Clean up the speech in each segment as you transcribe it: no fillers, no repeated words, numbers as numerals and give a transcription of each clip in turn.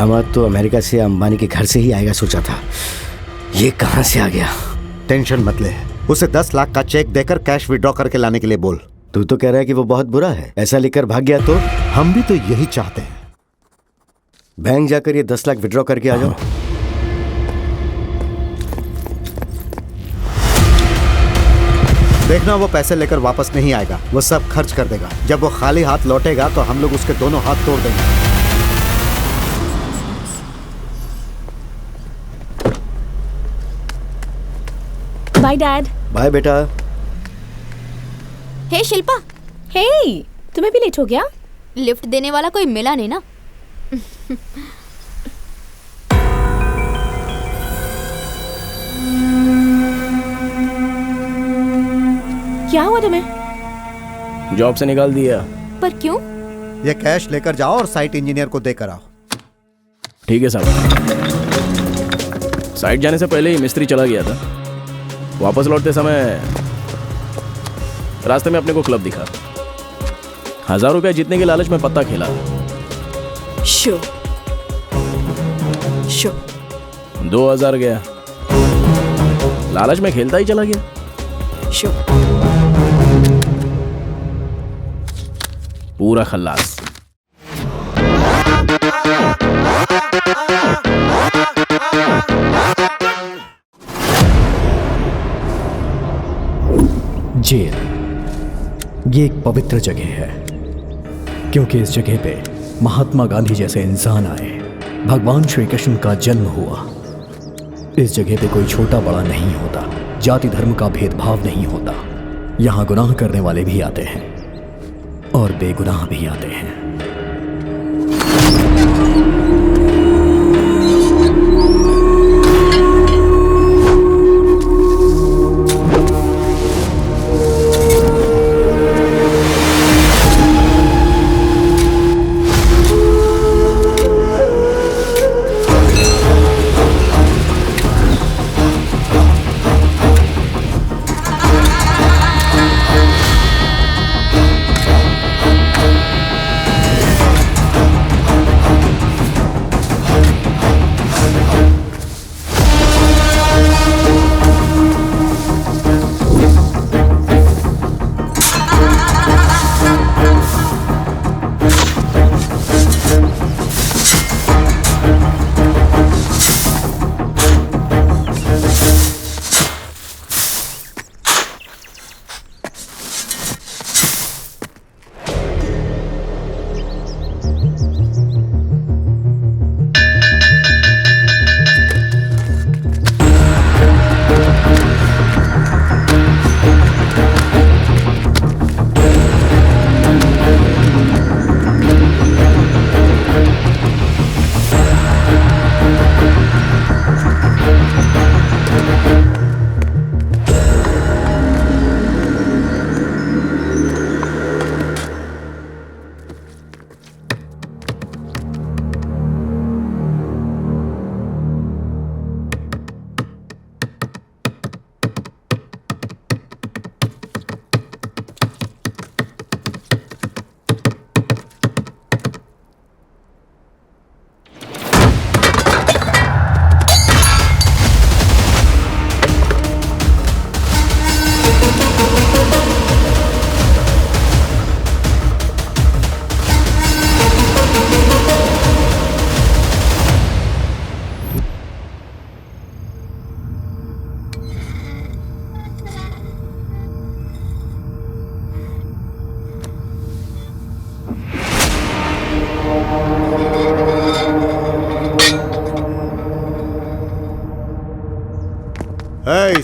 दामाद तो अमेरिका से अंबानी के घर से ही आएगा सोचा था, ये कहाँ से आ गया? टेंशन मत ले, उसे 10 लाख का चेक देकर कैश विड्रॉ करके लाने के लिए बोल। तू तो कह रहा है कि वो बहुत बुरा है, ऐसा लिखकर भाग गया तो? हम भी तो यही चाहते हैं। बैंक जाकर ये 10 लाख विड्रॉ करके आ जाओ। देखना वो पैसे लेकर वापस नहीं आएगा, वो सब खर्च कर देगा। जब वो खाली हाथ लौटेगा तो हम लोग उसके दोनों हाथ तोड़ देंगे। Bye dad. बाय बेटा। हे शिल्पा, हे, तुम्हें भी लेट हो गया? लिफ्ट देने वाला कोई मिला नहीं ना? क्या हुआ तुम्हें? जॉब से निकाल दिया। पर क्यों? ये कैश लेकर जाओ और साइट इंजीनियर को देकर आओ। ठीक है साहब। साइट जाने से पहले ही मिस्त्री चला गया था। वापस लौटते समय रास्ते में अपने को क्लब दिखा। 1000 रुपया जीतने के लालच में पत्ता खेला। शो 2000 गया। लालच में खेलता ही चला गया। पूरा खल्लास। जेल ये एक पवित्र जगह है, क्योंकि इस जगह पे महात्मा गांधी जैसे इंसान आए, भगवान श्री कृष्ण का जन्म हुआ। इस जगह पे कोई छोटा बड़ा नहीं होता, जाति धर्म का भेदभाव नहीं होता। यहाँ गुनाह करने वाले भी आते हैं और बेगुनाह भी आते हैं।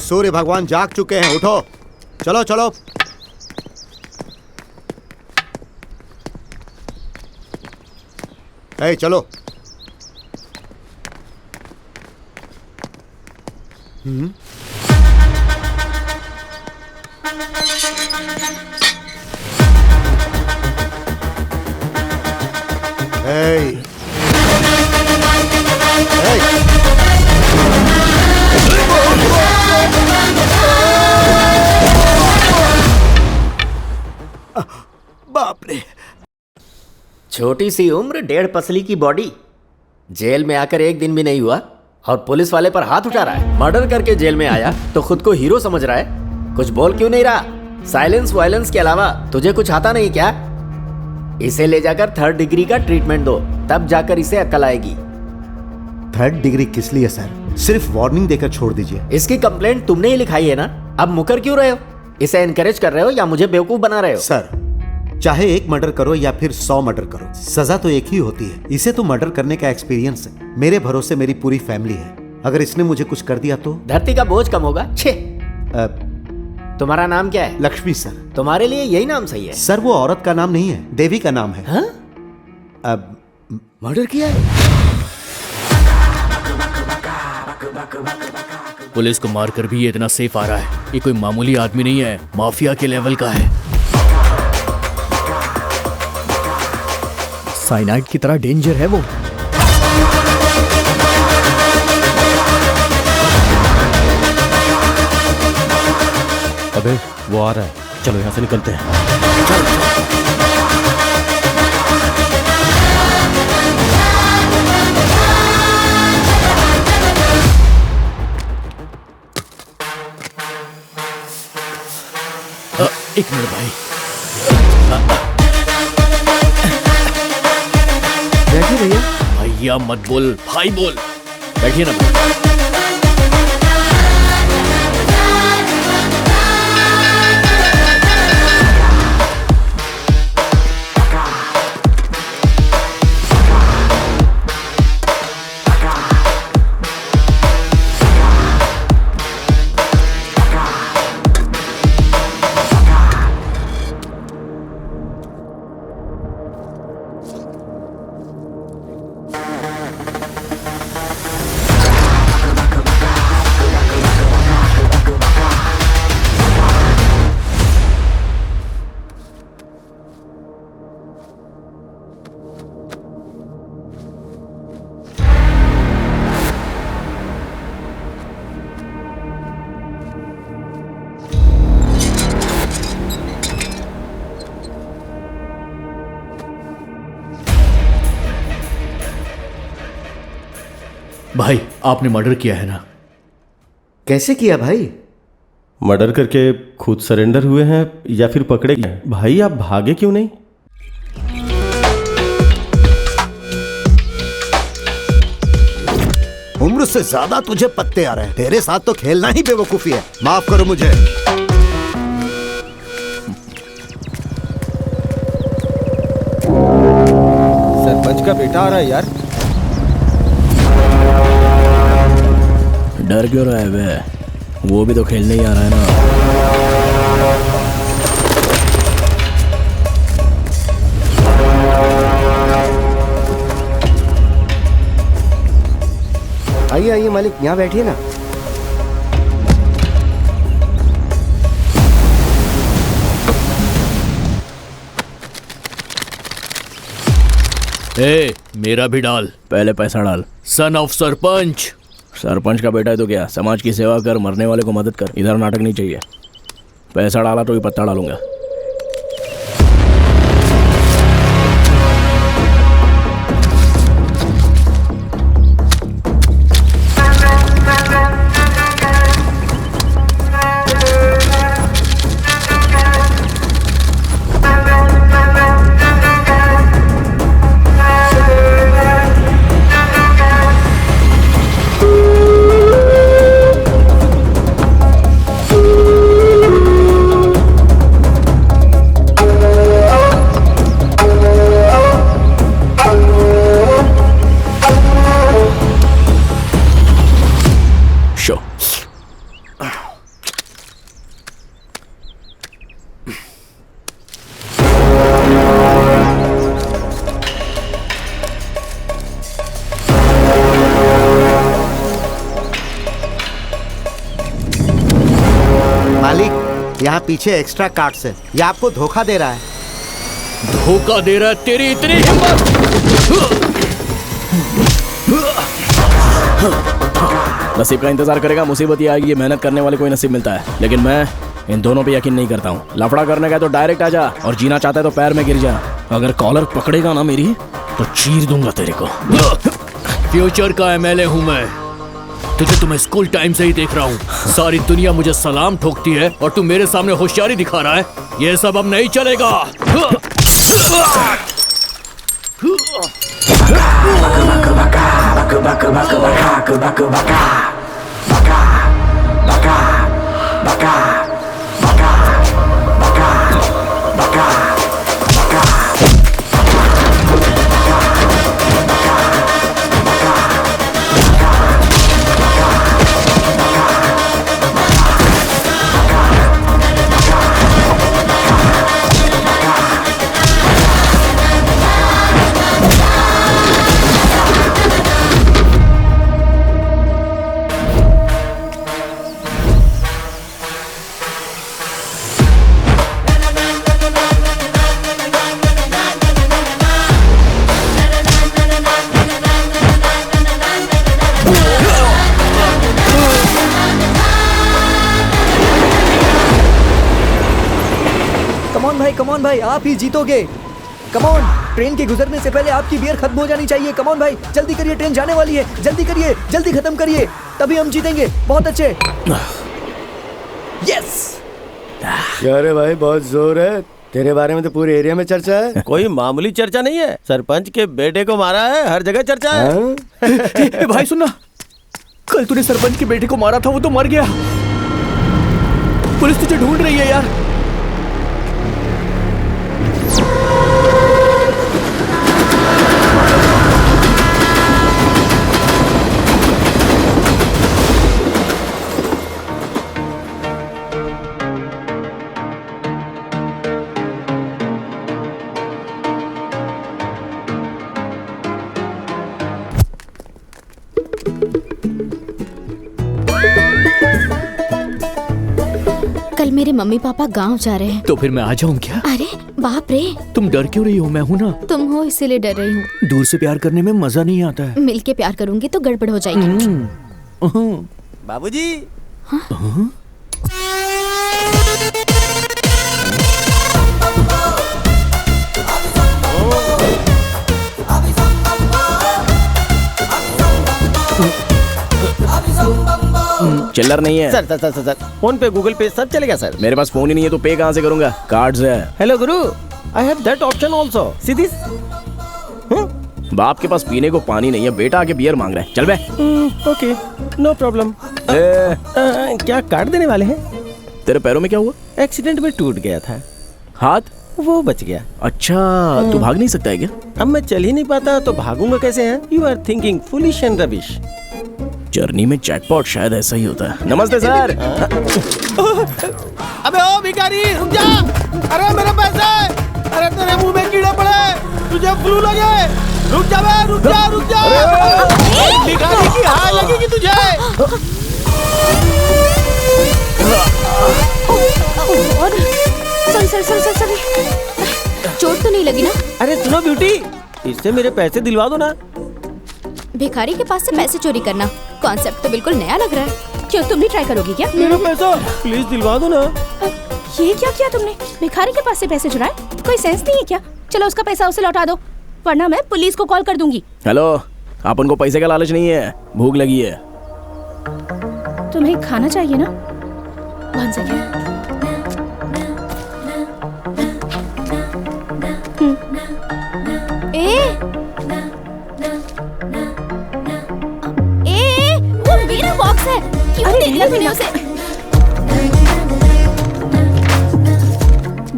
सूर्य भगवान जाग चुके हैं, उठो, चलो चलो। चलो। बाप रे, छोटी सी उम्र, 1.5 पसली की बॉडी। जेल में आकर एक दिन भी नहीं हुआ और पुलिस वाले पर हाथ उठा रहा है। मर्डर करके जेल में आया तो खुद को हीरो समझ रहा है। कुछ बोल क्यों नहीं रहा? साइलेंस वायलेंस के अलावा तुझे कुछ आता नहीं क्या? इसे ले जाकर 3rd डिग्री का ट्रीटमेंट दो, तब जाकर इसे अक्ल आएगी। 3rd डिग्री किस लिए सर? सिर्फ वार्निंग देकर छोड़ दीजिए। इसकी कंप्लेंट तुमने ही लिखाई है ना, अब मुकर क्यों रहे हो? इसे एनकरेज कर रहे हो या मुझे बेवकूफ बना रहे हो? सर, चाहे एक मर्डर करो या फिर 100 मर्डर करो, सजा तो एक ही होती है। इसे तो मर्डर करने का एक्सपीरियंस है। मेरे भरोसे मेरी पूरी फैमिली है। अगर इसने मुझे कुछ कर दिया तो धरती का बोझ कम होगा। छे। तुम्हारा नाम क्या है? लक्ष्मी सर। तुम्हारे लिए यही नाम सही है? सर वो औरत का नाम नहीं है, देवी का नाम है। हाँ? अब मर्डर किया है? पुलिस को मारकर भी ये इतना सेफ आ रहा है। ये कोई मामूली आदमी नहीं है, माफिया के लेवल का है। साइनाइड की तरह डेंजर है वो। अबे वो आ रहा है, चलो यहाँ से निकलते हैं। एक मिनट भाई। बैठिए भैया। भैया मत बोल, भाई बोल। बैठिए ना भाई। भाई आपने मर्डर किया है ना? कैसे किया भाई? मर्डर करके खुद सरेंडर हुए हैं या फिर पकड़े गए? भाई आप भागे क्यों नहीं? उम्र से ज्यादा तुझे पत्ते आ रहे हैं। तेरे साथ तो खेलना ही बेवकूफी है। माफ करो मुझे। सरपंच का बेटा आ रहा है यार। डर क्यों रहा है बे? वो भी तो खेलने ही आ रहा है ना। आइए आइए मालिक, यहाँ बैठिए ना। ए, मेरा भी डाल। पहले पैसा डाल। Son of sarpanch. सरपंच का बेटा है तो क्या, समाज की सेवा कर, मरने वाले को मदद कर। इधर नाटक नहीं चाहिए। पैसा डाला तो ही पत्ता डालूंगा। यहाँ पीछे एक्स्ट्रा कार्ड्स है। ये आपको धोखा दे रहा है। धोखा दे रहा है? तेरी इतनी हिम्मत! नसीब का इंतजार करेगा, मुसीबत ये आएगी। मेहनत करने वाले को ही नसीब मिलता है, लेकिन मैं इन दोनों पे यकीन नहीं करता हूँ। लफड़ा करने का तो डायरेक्ट आ जा, और जीना चाहता है तो पैर में गिर जा। अगर कॉलर पकड़ेगा ना मेरी तो चीर दूंगा तेरे को। फ्यूचर का एमएलए हूँ मैं। तुझे तो मैं स्कूल टाइम से ही देख रहा हूँ। सारी दुनिया मुझे सलाम ठोकती है और तू मेरे सामने होशियारी दिखा रहा है। ये सब अब नहीं चलेगा। कमॉन भाई, आप ही जीतोगे। कमॉन, ट्रेन के गुजरने से पहले आपकी बियर खत्म हो जानी चाहिए। कमॉन भाई, जल्दी करिए, ट्रेन जाने वाली है। जल्दी करिए, जल्दी खत्म करिए, तभी हम जीतेंगे। बहुत अच्छे। यस। अरे भाई बहुत जोर है, तेरे बारे में तो पूरे एरिया में चर्चा है। कोई मामूली चर्चा नहीं है, सरपंच के बेटे को मारा है, हर जगह चर्चा है। भाई सुनना, कल तूने सरपंच के बेटे को मारा था, वो तो मर गया। पुलिस तुझे ढूंढ रही है यार। कल मेरे मम्मी पापा गांव जा रहे हैं। तो फिर मैं आ जाऊं क्या? अरे बाप रे, तुम डर क्यों रही हो? मैं हूं ना। तुम हो इसीलिए डर रही हूँ। दूर से प्यार करने में मजा नहीं आता है। मिल के प्यार करूंगी तो गड़बड़ हो जाएगी। बाबूजी। चिल्लर नहीं है sir sir sir sir, phone पे गूगल पे सब चलेगा सर। मेरे पास फोन ही नहीं है तो पे कहाँ से करूंगा? कार्ड्स है। Hello Guru, I have that option also. See this. बाप के पास पीने को पानी नहीं है, बेटा आके बियर मांग रहा है। चल बे। Okay, no problem. क्या कार्ड देने वाले हैं? तेरे पैरों में क्या हुआ? एक्सीडेंट में टूट गया था, हाथ वो बच गया। अच्छा, तू भाग नहीं सकता है क्या? अब मैं चल ही नहीं पाता तो भागूंगा कैसे है? You are thinking foolish and rubbish. Journey में जैकपॉट शायद ऐसा ही होता है। नमस्ते सर। अबे ओ भिखारी, रुक जा। अरे मेरे पैसे, अरे तेरे मुंह में कीड़े पड़े, तुझे फ्लू लगे। रुक जा बे, रुक जा, रुक जा। भिखारी की हाय लगेगी तुझे। सॉरी। चोट तो नहीं लगी ना? अरे सुनो ब्यूटी, इससे मेरे पैसे दिलवा दो ना। भिखारी के पास से पैसे चोरी करना, कॉन्सेप्ट तो बिल्कुल नया लग रहा है। क्यों, तुम भी ट्राई करोगी क्या? मेरा पैसा प्लीज दिलवा दो ना। ये क्या किया तुमने? भिखारी के पास से पैसे चुराए? कोई सेंस नहीं है क्या? चलो उसका पैसा उसे लौटा दो, वरना मैं पुलिस को कॉल कर दूंगी। हेलो, अपन को पैसे का लालच नहीं है, भूख लगी है। तुम्हें खाना चाहिए ना? 1 सेकेंड। वो मेरा बॉक्स है, क्यों दे दिया तूने उसे?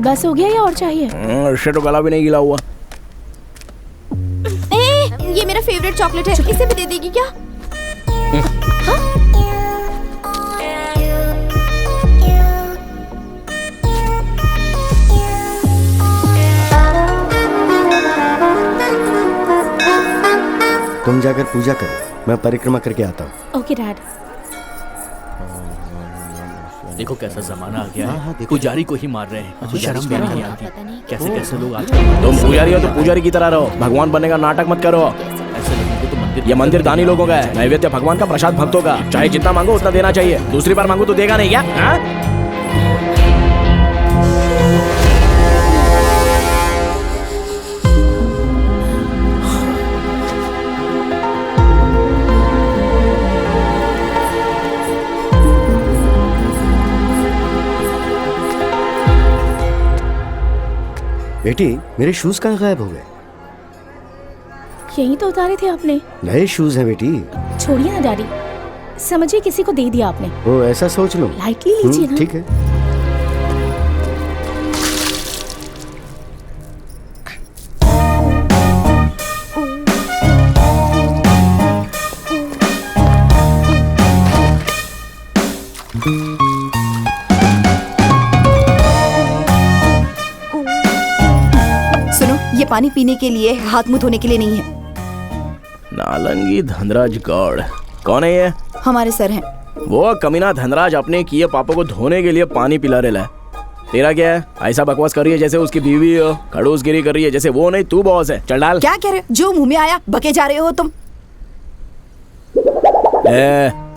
बस हो गया या और चाहिए? इससे तो गला भी नहीं गिला हुआ। ये मेरा फेवरेट चॉकलेट है, इसे भी दे देगी क्या? तुम जाकर पूजा करो, मैं परिक्रमा करके आता हूँ। Okay dad. देखो कैसा जमाना आ गया हाँ, है, देखो। पुजारी को ही मार रहे हैं। पुजारी शर्म भी नहीं आती। पता नहीं कैसे कैसे लोग आजकल। तुम पुजारी हो तो पुजारी की तरह रहो, भगवान बनने का नाटक मत करो। ऐसे लोगों को तो मंदिर, ये मंदिर दानी लोगों का है, नैवेद्य भगवान का, प्रसाद भक्तों का। चाहे जितना मांगो उतना देना चाहिए, दूसरी बार मांगो तो देगा नहीं क्या? हाँ? बेटी मेरे शूज कहाँ गायब हो गए? यही तो उतारे थे आपने। नए शूज हैं बेटी। छोड़िए ना डैडी, समझिए किसी को दे दिया आपने। ओ ऐसा सोच लो। लाइटली लीजिए ना। ठीक है। सुनो, ये पानी पीने के लिए, हाथ मुंह धोने के लिए नहीं है। नालंगी धनराज गौड़ कौन है ये? हमारे सर हैं। वो कमीना धनराज अपने किए पापा को धोने के लिए पानी पिला रहा है। तेरा क्या है? ऐसा बकवास कर रही है जैसे उसकी बीवी हो, खड़ूसगिरी कर रही है जैसे वो नहीं तू बॉस है। चल डाल। क्या कह रहे हो? जो मुंह में आया बके जा रहे हो तुम।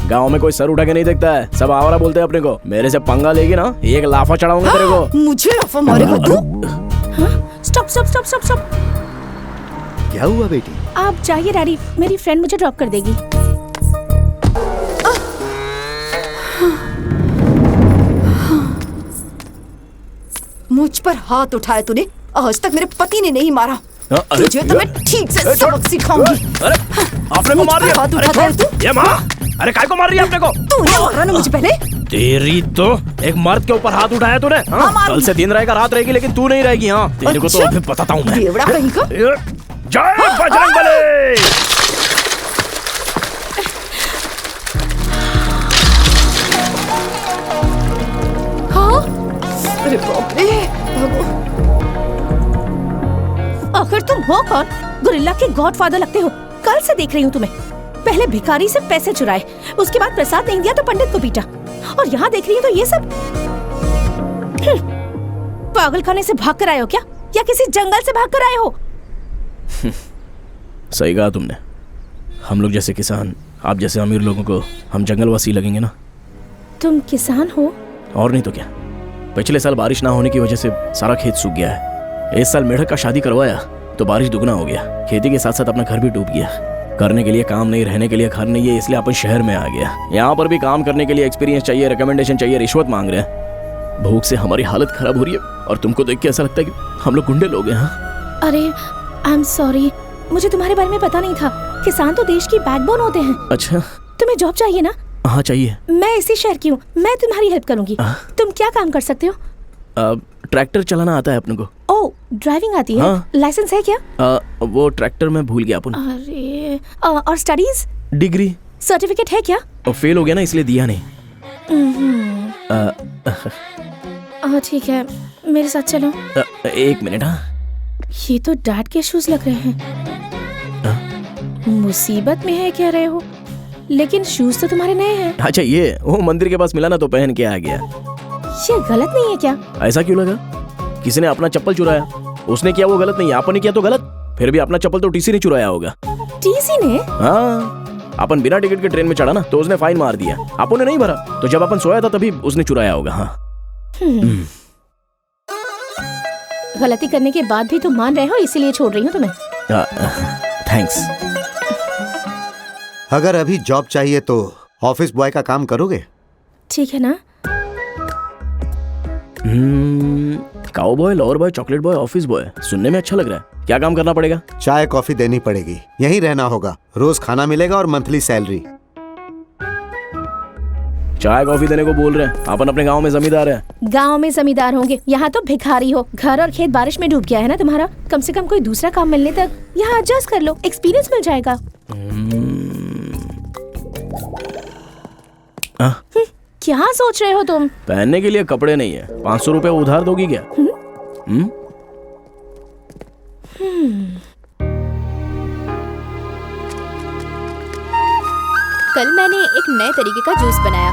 गांव में कोई सर उठा के नहीं देखता है, सब आवारा बोलते हैं अपने को। मेरे से पंगा लेगी ना, एक लाफा चढ़ाऊंगा तेरे को। मुझे लाफा मारेगा तू? Stop stop stop stop stop. क्या हुआ बेटी? आप जाइए डैडी, मेरी फ्रेंड मुझे ड्रॉप कर देगी। मुझ पर हाथ उठाया तूने, आज तक मेरे पति ने नहीं मारा। तुझे तो मैं ठीक से सबक सिखाऊंगी। अरे आपने को मार दिया। हाथ उठाता है तू? ये माँ, अरे काय को मार रही है आपने को? तूने मारा ना मुझे पहले। तेरी तो एक मर्द के ऊपर हाथ उठाया तूने। कल से दिन रहेगा रात रहेगी लेकिन तू नहीं रहेगी। हाँ तेरे को तो अभी बताता हूँ मैं। बेवड़ा कहीं का। जय बजरंगबली। हाँ? अरे बाप रे। आखिर तुम हो कौन? गोरिल्ला के गॉडफादर लगते हो। कल से देख रही हूँ तुम्हें। पहले भिखारी से पैसे चुराए, उसके बाद प्रसाद नहीं दिया तो पंडित को पीटा, और यहाँ देख रही हूँ तो ये सब। पागल खाने से भाग कर आए हो क्या, या किसी जंगल से भाग कर आए हो? सही कहा तुमने। हम लोग जैसे किसान, आप जैसे अमीर लोगों को हम जंगलवासी लगेंगे ना। तुम किसान हो? और नहीं तो क्या। पिछले साल बारिश ना होने की वजह से सारा खेत सूख गया है। इस साल मेढक का शादी करवाया तो बारिश दुगना हो गया। खेती के साथ साथ अपना घर भी डूब गया। करने के लिए काम नहीं, रहने के लिए घर नहीं है, इसलिए अपन शहर में आ गया। यहाँ पर भी काम करने के लिए एक्सपीरियंस चाहिए, रिकमेंडेशन चाहिए, रिश्वत मांग रहे हैं। भूख से हमारी हालत खराब हो रही है और तुमको देख के ऐसा लगता है कि हम लोग गुंडे लोग हैं। हाँ? अरे आई एम सॉरी, मुझे तुम्हारे बारे में पता नहीं था। किसान तो देश की बैकबोन होते हैं। अच्छा, तुम्हें जॉब चाहिए ना? हाँ चाहिए। मैं इसी शहर की हूँ, मैं तुम्हारी हेल्प करूंगी। तुम क्या काम कर सकते हो? ट्रैक्टर चलाना आता है अपने को। ओह, ड्राइविंग आती है? हाँ। लाइसेंस है क्या? वो ट्रैक्टर में भूल गया अपन। अरे और स्टडीज? डिग्री। सर्टिफिकेट है क्या? फेल हो गया ना इसलिए दिया नहीं। ठीक है, मेरे साथ चलो। एक मिनट। हाँ ये तो डैड के शूज लग रहे हैं। मुसीबत में है कह रहे हो, लेकिन शूज तो तुम्हारे नए हैं। अच्छा, ये वो मंदिर के पास मिला ना तो पहन के आ गया। ये गलत नहीं है क्या? ऐसा क्यों लगा? किसी ने अपना चप्पल चुराया, उसने किया वो गलत नहीं है, अपन ने किया तो गलत। फिर भी अपना चप्पल तो टीसी ने चुराया होगा। टीसी ने? हाँ, अपन बिना टिकट के ट्रेन में चढ़ा ना तो उसने फाइन मार दिया, अपन ने नहीं भरा। तो जब अपन सोया था तभी उसने चुराया होगा। हाँ। गलती करने के बाद भी तुम मान रहे हो, इसीलिए छोड़ रही हूँ तुम्हें। थैंक्स। अगर अभी जॉब चाहिए तो ऑफिस बॉय का काम करोगे? ठीक है ना? Cow boy, lower boy, chocolate boy, office boy, सुनने में अच्छा लग रहा है। क्या काम करना पड़ेगा? चाय कॉफी देनी पड़ेगी, यहीं रहना होगा, रोज खाना मिलेगा और मंथली सैलरी। चाय कॉफी देने को बोल रहे हैं, अपन अपने गांव में जमींदार है। गांव में जमींदार होंगे, यहाँ तो भिखारी हो। घर और खेत बारिश में डूब गया है ना तुम्हारा। कम से कम कोई दूसरा काम मिलने तक यहाँ एडजस्ट कर लो, एक्सपीरियंस मिल जाएगा। क्या सोच रहे हो तुम? पहनने के लिए कपड़े नहीं है, 500 रुपए उधार दोगी क्या? कल मैंने एक नए तरीके का जूस बनाया।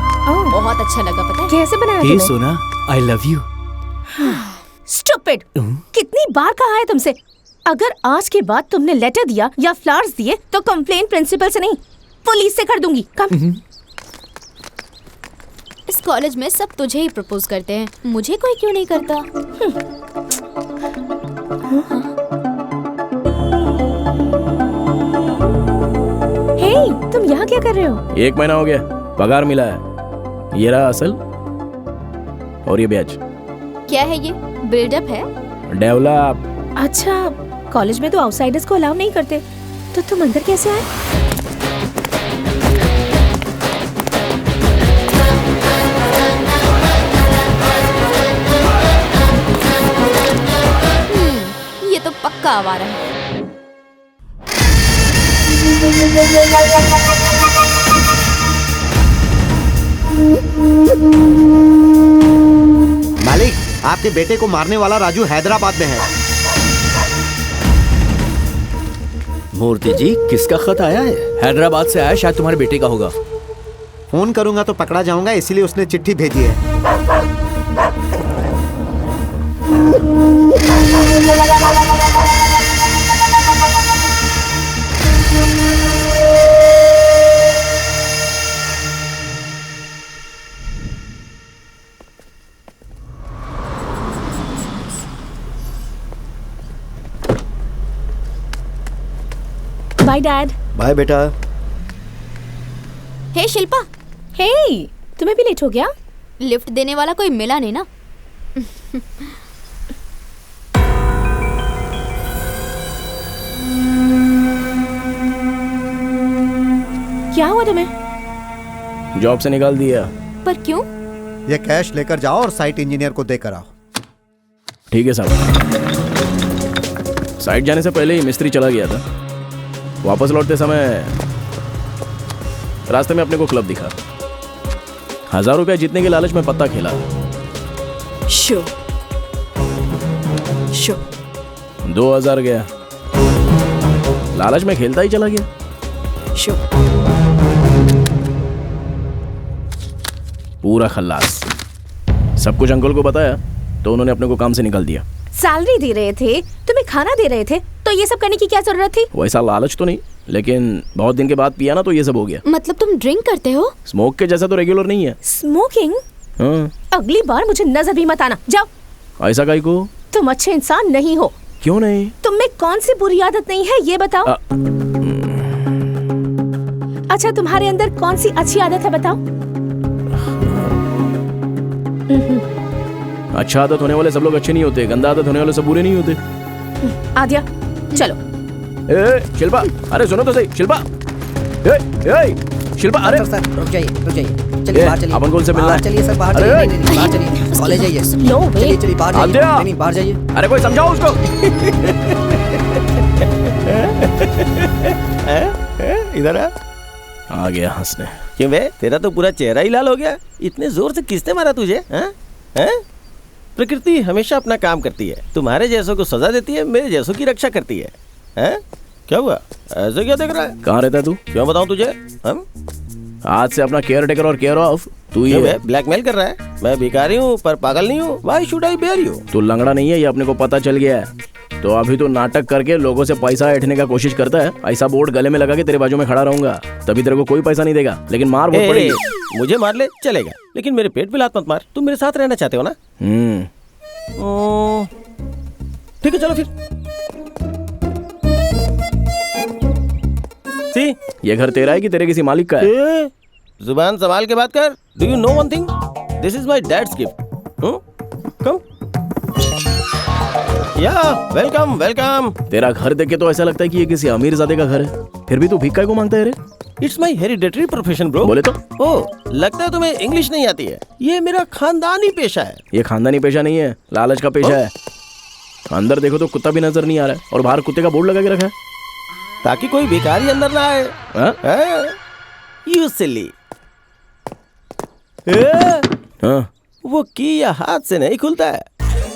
बहुत अच्छा लगा। पता है कैसे बनाया हे तुमने? सोना, आई लव यू। स्टूपिड! कितनी बार कहा है तुमसे, अगर आज के बाद तुमने लेटर दिया या फ्लावर्स दिए तो कंप्लेन प्रिंसिपल से नहीं, पुलिस से कर दूंगी। कम। इस कॉलेज में सब तुझे ही प्रपोज करते हैं, मुझे कोई क्यों नहीं करता? हे, तुम यहाँ क्या कर रहे हो? 1 महीना हो गया, पगार मिला है। ये रहा असल और ये ब्याज। क्या है ये? बिल्डअप है? डेवलप। अच्छा, कॉलेज में तो आउटसाइडर्स को अलाउ नहीं करते, तो तुम अंदर कैसे आए? ये तो पक्का आवारा है। मालिक, आपके बेटे को मारने वाला राजू हैदराबाद में है। मूर्ति जी, किसका खत आया है? हैदराबाद से आया, शायद तुम्हारे बेटे का होगा। फोन करूंगा तो पकड़ा जाऊंगा, इसीलिए उसने चिट्ठी भेजी है। Bye dad. बाय बेटा। हे शिल्पा, हे, तुम्हें भी लेट हो गया? लिफ्ट देने वाला कोई मिला नहीं ना? क्या हुआ तुम्हें? जॉब से निकाल दिया। पर क्यों? ये कैश लेकर जाओ और साइट इंजीनियर को देकर आओ। ठीक है साहब। साइट जाने से पहले ही मिस्त्री चला गया था। वापस लौटते समय रास्ते में अपने को क्लब दिखा। 1000 रुपया जीतने के लालच में पत्ता खेला। शो 2000 गया। लालच में खेलता ही चला गया। शो पूरा खल्लास। सब कुछ अंकल को बताया तो उन्होंने अपने को काम से निकाल दिया। सैलरी दे रहे थे, तुम्हें खाना दे रहे थे, तो ये सब करने की क्या जरूरत थी? वैसा लालच तो नहीं, लेकिन बहुत दिन के बाद पिया ना तो ये सब हो गया। मतलब तुम ड्रिंक करते हो? स्मोक के जैसा तो रेगुलर नहीं है। स्मोकिंग? हाँ। अगली बार मुझे नजर भी मत आना, जाओ। ऐसा काहे को? तुम अच्छे इंसान नहीं हो। क्यों नहीं? तुम में कौन सी बुरी आदत नहीं है ये बताओ। अच्छा, तुम्हारे अंदर कौन सी अच्छी आदत है बताओ। अच्छा आदत होने वाले सब लोग अच्छे नहीं होते, गंदा आदत होने वाले सब बुरे नहीं होते। आद्या, चलो। ए शिल्पा, अरे सुनो तो सही। शिल्पा, ए शिल्पा, अरे रुक जाइए चलिए बाहर चलिए। अपन कौन से मिलना है? चलिए सर, बाहर चलिए। नहीं, बाहर चलिए, कॉलेज जाइए। नो वे। चलिए बाहर जाइए। आद्या! नहीं, बाहर जाइए। अरे कोई समझाओ उसको। इधर आ गया हंसने। क्यों बे, तेरा तो पूरा चेहरा ही लाल हो गया। इतने जोर से किसने मारा तुझे? हैं? प्रकृति हमेशा अपना काम करती है। तुम्हारे जैसों को सजा देती है, मेरे जैसों की रक्षा करती है। हैं? क्या हुआ? ऐसे क्या देख रहा है? कहाँ रहता है तू? क्यों बताऊं तुझे? हम? आज से अपना केयर टेकर और केयर ऑफ तू ही है। ब्लैकमेल कर रहा है? मैं भिखारी हूँ पर पागल नहीं हूँ। Why should I bear you? तू लंगड़ा नहीं है, ये अपने को पता चल गया है। तो अभी तो नाटक करके लोगों से पैसा ऐंठने का कोशिश करता है। ऐसा बोर्ड गले में लगा के तेरे बाजू में खड़ा रहूंगा, तभी तेरे को कोई पैसा नहीं देगा, लेकिन मार बहुत पड़ेगी। मुझे मार ले चलेगा, लेकिन मेरे पेट पे लात मत मार। तुम मेरे साथ रहना चाहते हो ना? ठीक है, चलो फिर। सी, ये घर तेरा है कि तेरे किसी मालिक का है? जुबान संभाल के बात कर। Do you know one thing? This is my dad's gift. Come. Yeah welcome welcome. तेरा घर देख के तो ऐसा लगता है कि ये किसी अमीरजादे का घर है, फिर भी तू भिक्का को मांगता है रे? It's my hereditary profession bro. बोले तो? ओ, लगता है तुम्हें इंग्लिश नहीं आती है। ये मेरा खानदानी पेशा है। ये खानदानी पेशा नहीं है, लालच का पेशा है। अंदर देखो तो कुत्ता भी नजर नहीं आ रहा है, और बाहर कुत्ते का बोर्ड लगा के रखा है ताकि कोई भिखारी अंदर ना आए। You silly. वो की या हाथ से नहीं खुलता है,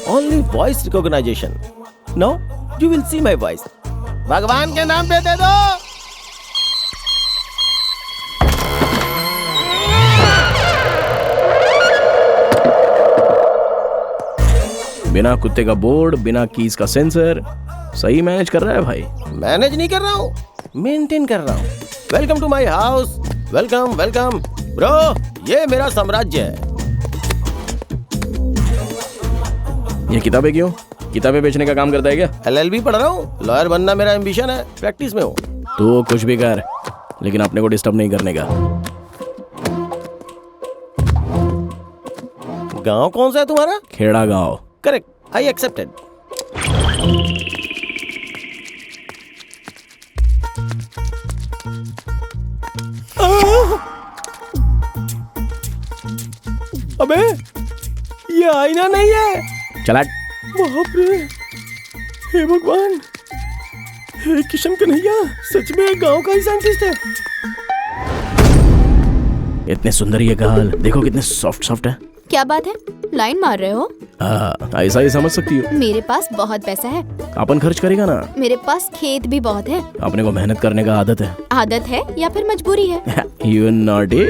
only voice recognition. No, you will see my voice. भगवान के नाम पे दे दो। बिना कुत्ते का बोर्ड, बिना कीज का सेंसर। सही मैनेज कर रहा है भाई। मैनेज नहीं कर रहा हूँ, मेंटेन कर रहा हूँ। Welcome to my house. Welcome welcome bro, ये मेरा साम्राज्य है। ये किताबें क्यों? किताबें बेचने का काम करता है क्या? LLB पढ़ रहा हूँ। लॉयर बनना मेरा एम्बिशन है, प्रैक्टिस में हूँ। तो कुछ भी कर, लेकिन अपने को डिस्टर्ब नहीं करने का। गांव कौन सा है तुम्हारा? खेड़ा गांव। Correct, I accepted. अबे ये आईना नहीं है। चला। बाप रे, हे भगवान, हे किशन कन्हैया, सच में गांव का ही साइंटिस्ट है। इतने सुंदर ये गाल, देखो कितने सॉफ्ट सॉफ्ट है। क्या बात है, लाइन मार रहे हो? ऐसा ही समझ सकती हो। मेरे पास बहुत पैसा है। अपन खर्च करेगा ना। मेरे पास खेत भी बहुत है। अपने को मेहनत करने का आदत है। आदत है या फिर मजबूरी है? You naughty।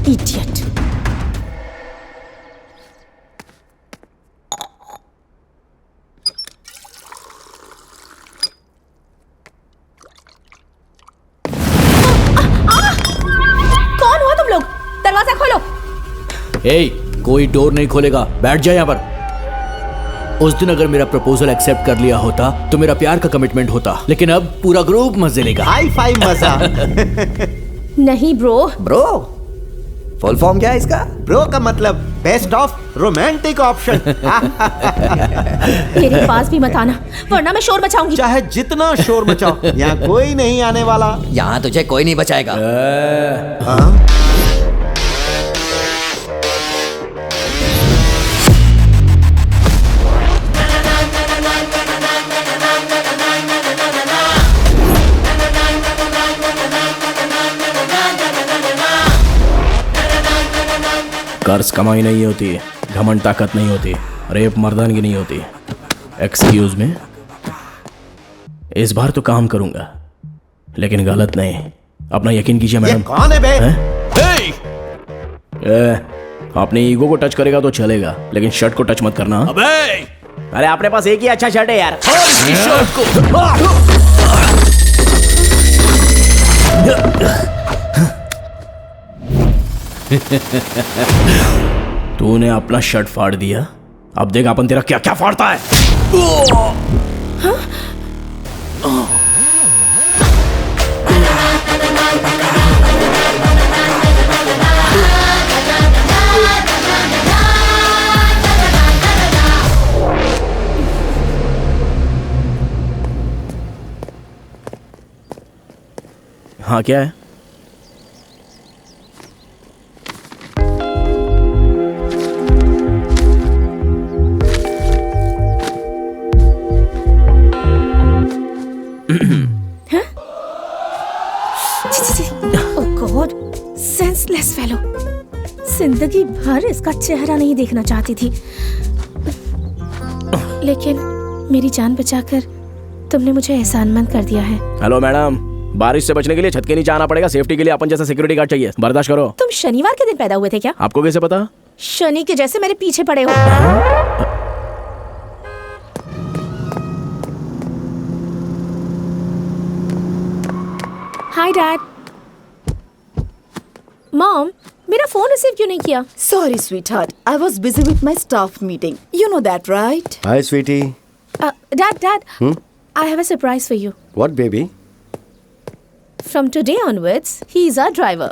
Idiot। कौन हो तुम लोग? दरवाजा खोलो। कोई डोर नहीं खोलेगा, बैठ जाए यहाँ पर। उस दिन अगर मेरा प्रपोजल एक्सेप्ट कर लिया होता तो मेरा प्यार का कमिटमेंट होता, लेकिन अब पूरा ग्रुप मजे लेगा। हाई फाई मजा। नहीं ब्रो। ब्रो फुल फॉर्म क्या है इसका? ब्रो का मतलब बेस्ट ऑफ रोमांटिक ऑप्शन। मेरे पास भी मत आना, वरना मैं शोर मचाऊंगी। चाहे जितना शोर मचाओ, यहाँ कोई नहीं आने वाला। यहाँ तुझे कोई नहीं बचाएगा। कर्ज कमाई नहीं होती, घमंड ताकत नहीं होती, रेप मर्दानगी नहीं होती। एक्सक्यूज में, इस बार तो काम करूंगा, लेकिन गलत नहीं। अपना यकीन कीजिए मैडम। कौन है बे? अपने ईगो को टच करेगा तो चलेगा, लेकिन शर्ट को टच मत करना। अरे अपने पास एक ही अच्छा शर्ट है यार। शर्ट को तूने अपना शर्ट फाड़ दिया, अब देख अपन तेरा क्या क्या फाड़ता है। हाँ क्या है? Senseless fellow. जिंदगी भर इसका चेहरा नहीं देखना चाहती थी, लेकिन मेरी जान बचाकर तुमने मुझे एहसानमंद कर दिया है। हेलो मैडम, बारिश से बचने के लिए छत के नीचे आना पड़ेगा। सेफ्टी के लिए अपन जैसा सिक्योरिटी गार्ड चाहिए, बर्दाश्त करो। तुम शनिवार के दिन पैदा हुए थे क्या? आपको कैसे पता? शनि के जैसे मेरे पीछे पड़े हो। Hi dad. मॉम, मेरा फोन रिसीव क्यों नहीं किया? Sorry, sweetheart. I was busy with my staff meeting. You know that, right? Hi, sweetie. Dad, I have a surprise for you. What, baby? From today onwards, he is our driver.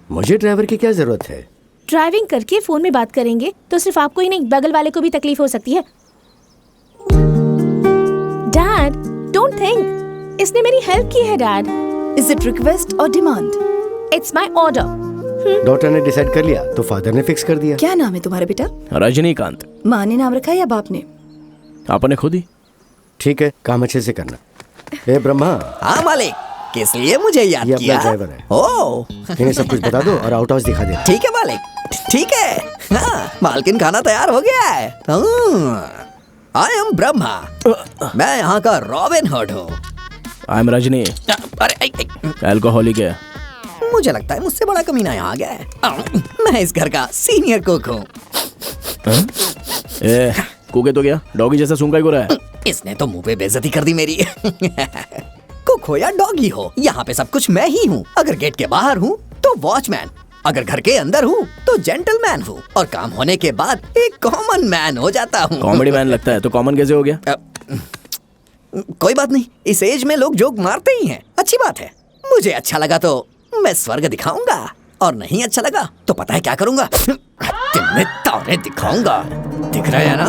मुझे driver की क्या जरूरत है? Driving करके phone में बात करेंगे तो सिर्फ आपको ही नहीं, बगल वाले को भी तकलीफ हो सकती है। Dad, don't think. इसने मेरी हेल्प की है, Dad. Is it request or demand? It's my order. Doctor ने डिसाइड कर लिया तो फादर ने फिक्स कर दिया। क्या नाम है तुम्हारे बेटा? रजनीकांत। माँ ने नाम रखा या बाप ने? आपने खुद ही। ठीक है, काम अच्छे से करना। ए ब्रह्मा। हाँ मालिक, किस लिए मुझे याद ये किया? अपना ड्राइवर है। ओह, इन्हें सब कुछ बता दो और आउट हाउस दिखा दे। ठीक है मालिक, ठीक है। हाँ, मालकिन खाना तैयार हो गया है। आई एम ब्रह्मा, मैं यहाँ का रॉबिन हुड हूँ। आई एम रजनी, अरे अल्कोहलिक है। मुझे लगता है मुझसे बड़ा कमीना यहाँ आ गया है। मैं इस घर का सीनियर कुक हूँ। कुके तो क्या डॉगी जैसा सूंघा ही रहा है। इसने तो मुंह पे बेइज्जती कर दी मेरी। कुक हो या डॉगी हो, यहाँ पे सब कुछ मैं ही हूँ। अगर गेट के बाहर हूँ तो वॉचमैन, अगर घर के अंदर हूँ तो जेंटलमैन हूँ, और काम होने के बाद एक कॉमन मैन हो जाता हूँ। कॉमेडी मैन लगता है तो कॉमन कैसे हो गया? कोई बात नहीं, इस एज में लोग जोक मारते ही हैं, अच्छी बात है। मुझे अच्छा लगा तो मैं स्वर्ग दिखाऊंगा, और नहीं अच्छा लगा तो पता है क्या करूंगा? तुम्हें तारे दिखाऊंगा। दिख रहा है ना?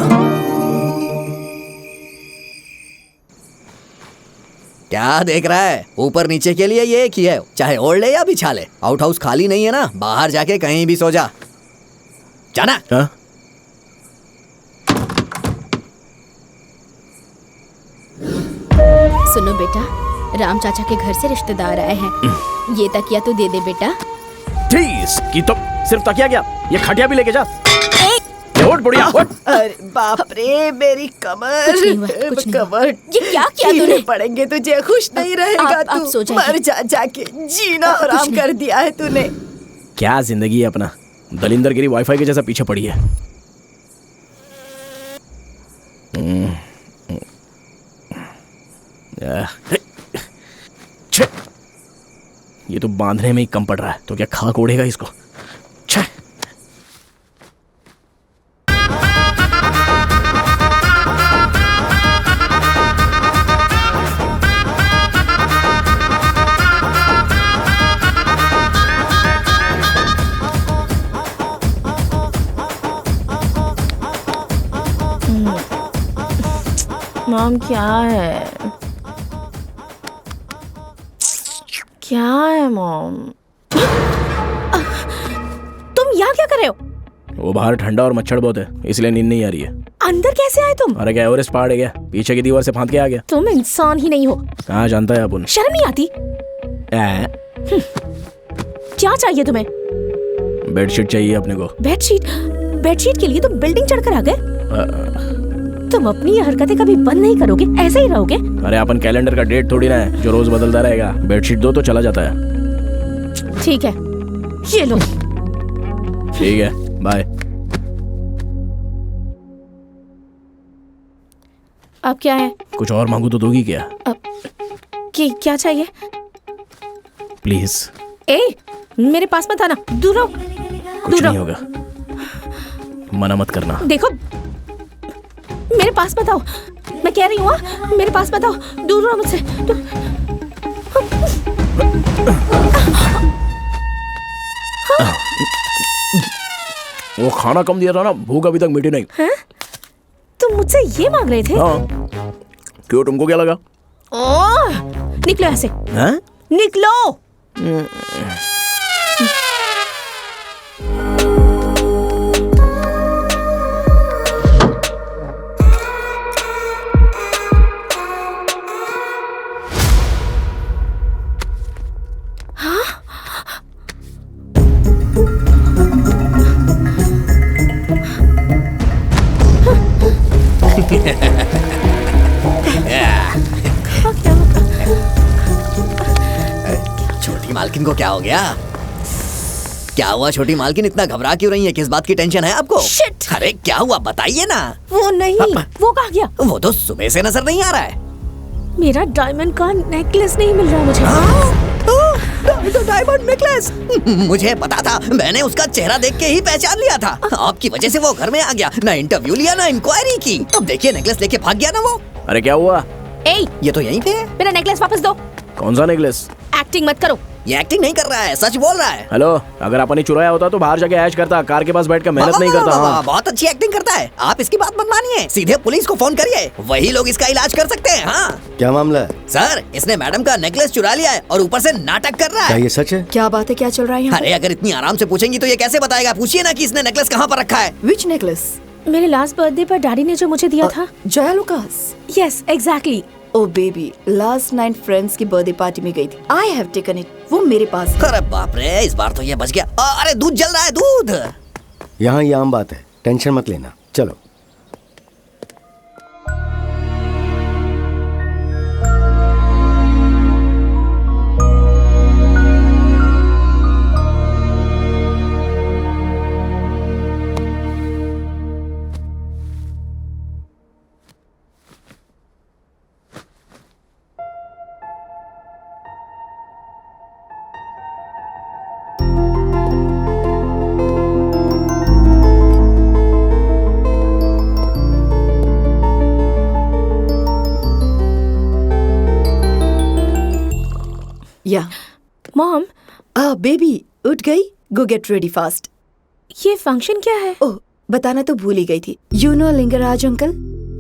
क्या देख रहा है? ऊपर नीचे के लिए ये एक ही है, चाहे ओढ़ ले या बिछा ले। आउट हाउस खाली नहीं है ना, बाहर जाके कहीं भी सो जा। जाना। हाँ? सुनो बेटा, राम चाचा के घर से रिश्तेदार आए हैं। ये तकिया तो दे दे बेटा। प्लीज की तो सिर्फ तकिया क्या, ये खटिया भी लेके जा। उठ बुढ़िया उठ। अरे बाप रे, मेरी कमर। कुछ नहीं हुआ, कुछ नहीं हुआ। कमर ये क्या किया तूने? कीड़े पड़ेंगे तुझे, खुश नहीं रहेगा आप तू। सो जाइए। मर जा जाके, जीना हराम कर दिया है तूने। क्या जिंदगी है अपना, दलिंदर गिरी वाईफाई के जैसा पीछे पड़ी है। छे, ये तो बांधने में ही कम पड़ रहा है, तो क्या खाक उड़ेगा इसको। छे। मॉम क्या है? क्या है मॉम? तुम यहाँ क्या कर रहे हो? वो बाहर ठंडा और मच्छर बहुत है, इसलिए नींद नहीं आ रही है। अंदर कैसे आए तुम? अरे क्या एवरेस्ट पहाड़ है क्या, पीछे की दीवार से फांद के आ गया। तुम इंसान ही नहीं हो। कहाँ जानता है अपन। शर्म नहीं आती? क्या चाहिए तुम्हें? बेडशीट चाहिए अपने को। बेडशीट? बेडशीट के लिए तुम बिल्डिंग चढ़कर आ गए? तुम अपनी ये हरकतें कभी बंद नहीं करोगे, ऐसे ही रहोगे? अरे अपन कैलेंडर का डेट थोड़ी ना है जो रोज बदलता रहेगा। बेडशीट दो तो चला जाता है। ठीक है, ये लो। ठीक है, बाय। अब क्या है? कुछ और मांगू तो दोगी क्या? क्या चाहिए? प्लीज। ए, मेरे पास मत आना, दूर रहो। कुछ नहीं होगा, मना मत करना। देखो, मेरे पास मत आओ, मैं कह रही हूँ। मेरे पास मत आओ, दूर रहो मुझसे। वो खाना कम दिया था ना, भूख अभी तक मिटी नहीं। हैं? तुम मुझसे ये मांग रहे थे? हाँ। क्यों, तुमको क्या लगा? निकलो यहाँ से। हाँ? निकलो। छोटी मालकिन को क्या हो गया? क्या हुआ छोटी मालकिन, इतना घबरा क्यों रही है? किस बात की टेंशन है आपको? Shit! अरे क्या हुआ बताइए ना। वो नहीं, वो कहाँ गया? वो तो सुबह से नजर नहीं आ रहा है। मेरा डायमंड का नेकलेस नहीं मिल रहा मुझे। तो डायमंड नेकलेस मुझे पता था, मैंने उसका चेहरा देख के ही पहचान लिया था। आपकी वजह से वो घर में आ गया, ना इंटरव्यू लिया ना इंक्वायरी की। अब देखिए नेकलेस लेके भाग गया ना वो। अरे क्या हुआ? ये तो यहीं पे है। मेरा नेकलेस वापस दो। कौन सा नेकलेस? एक्टिंग मत करो। ये एक्टिंग नहीं कर रहा है, सच बोल रहा है। हेलो, अगर अपन ने चुराया होता तो बाहर जाके ऐश करता, कार के पास बैठकर मेहनत नहीं करता। हाँ। बहुत अच्छी एक्टिंग करता है, आप इसकी बात मत मानिए, सीधे पुलिस को फोन करिए, वही लोग इसका इलाज कर सकते हैं। हाँ क्या मामला है? सर, इसने मैडम का नेकलेस चुरा लिया है और ऊपर से नाटक कर रहा क्या है। ये सच है? क्या बात है, क्या चल रहा है यहाँ? अरे अगर इतनी आराम से पूछेंगी तो ये कैसे बताएगा? पूछिए ना कि इसने नेकलेस कहाँ पर रखा है। Which necklace? मेरे लास्ट बर्थडे पर डैडी ने जो मुझे दिया था। Jaya Lucas? Yes, exactly. Oh baby, last night friends की बर्थडे पार्टी में गई थी। आई हैव टेकन इट, वो मेरे पास है। अरे बाप रे, इस बार तो ये बच गया। अरे दूध जल रहा है, दूध। यहाँ ये आम बात है, टेंशन मत लेना, चलो। मॉम, बेबी उठ गई? गो गेट रेडी फास्ट। ये फंक्शन क्या है? ओह, बताना तो भूल ही गई थी। You know Lingaraj uncle,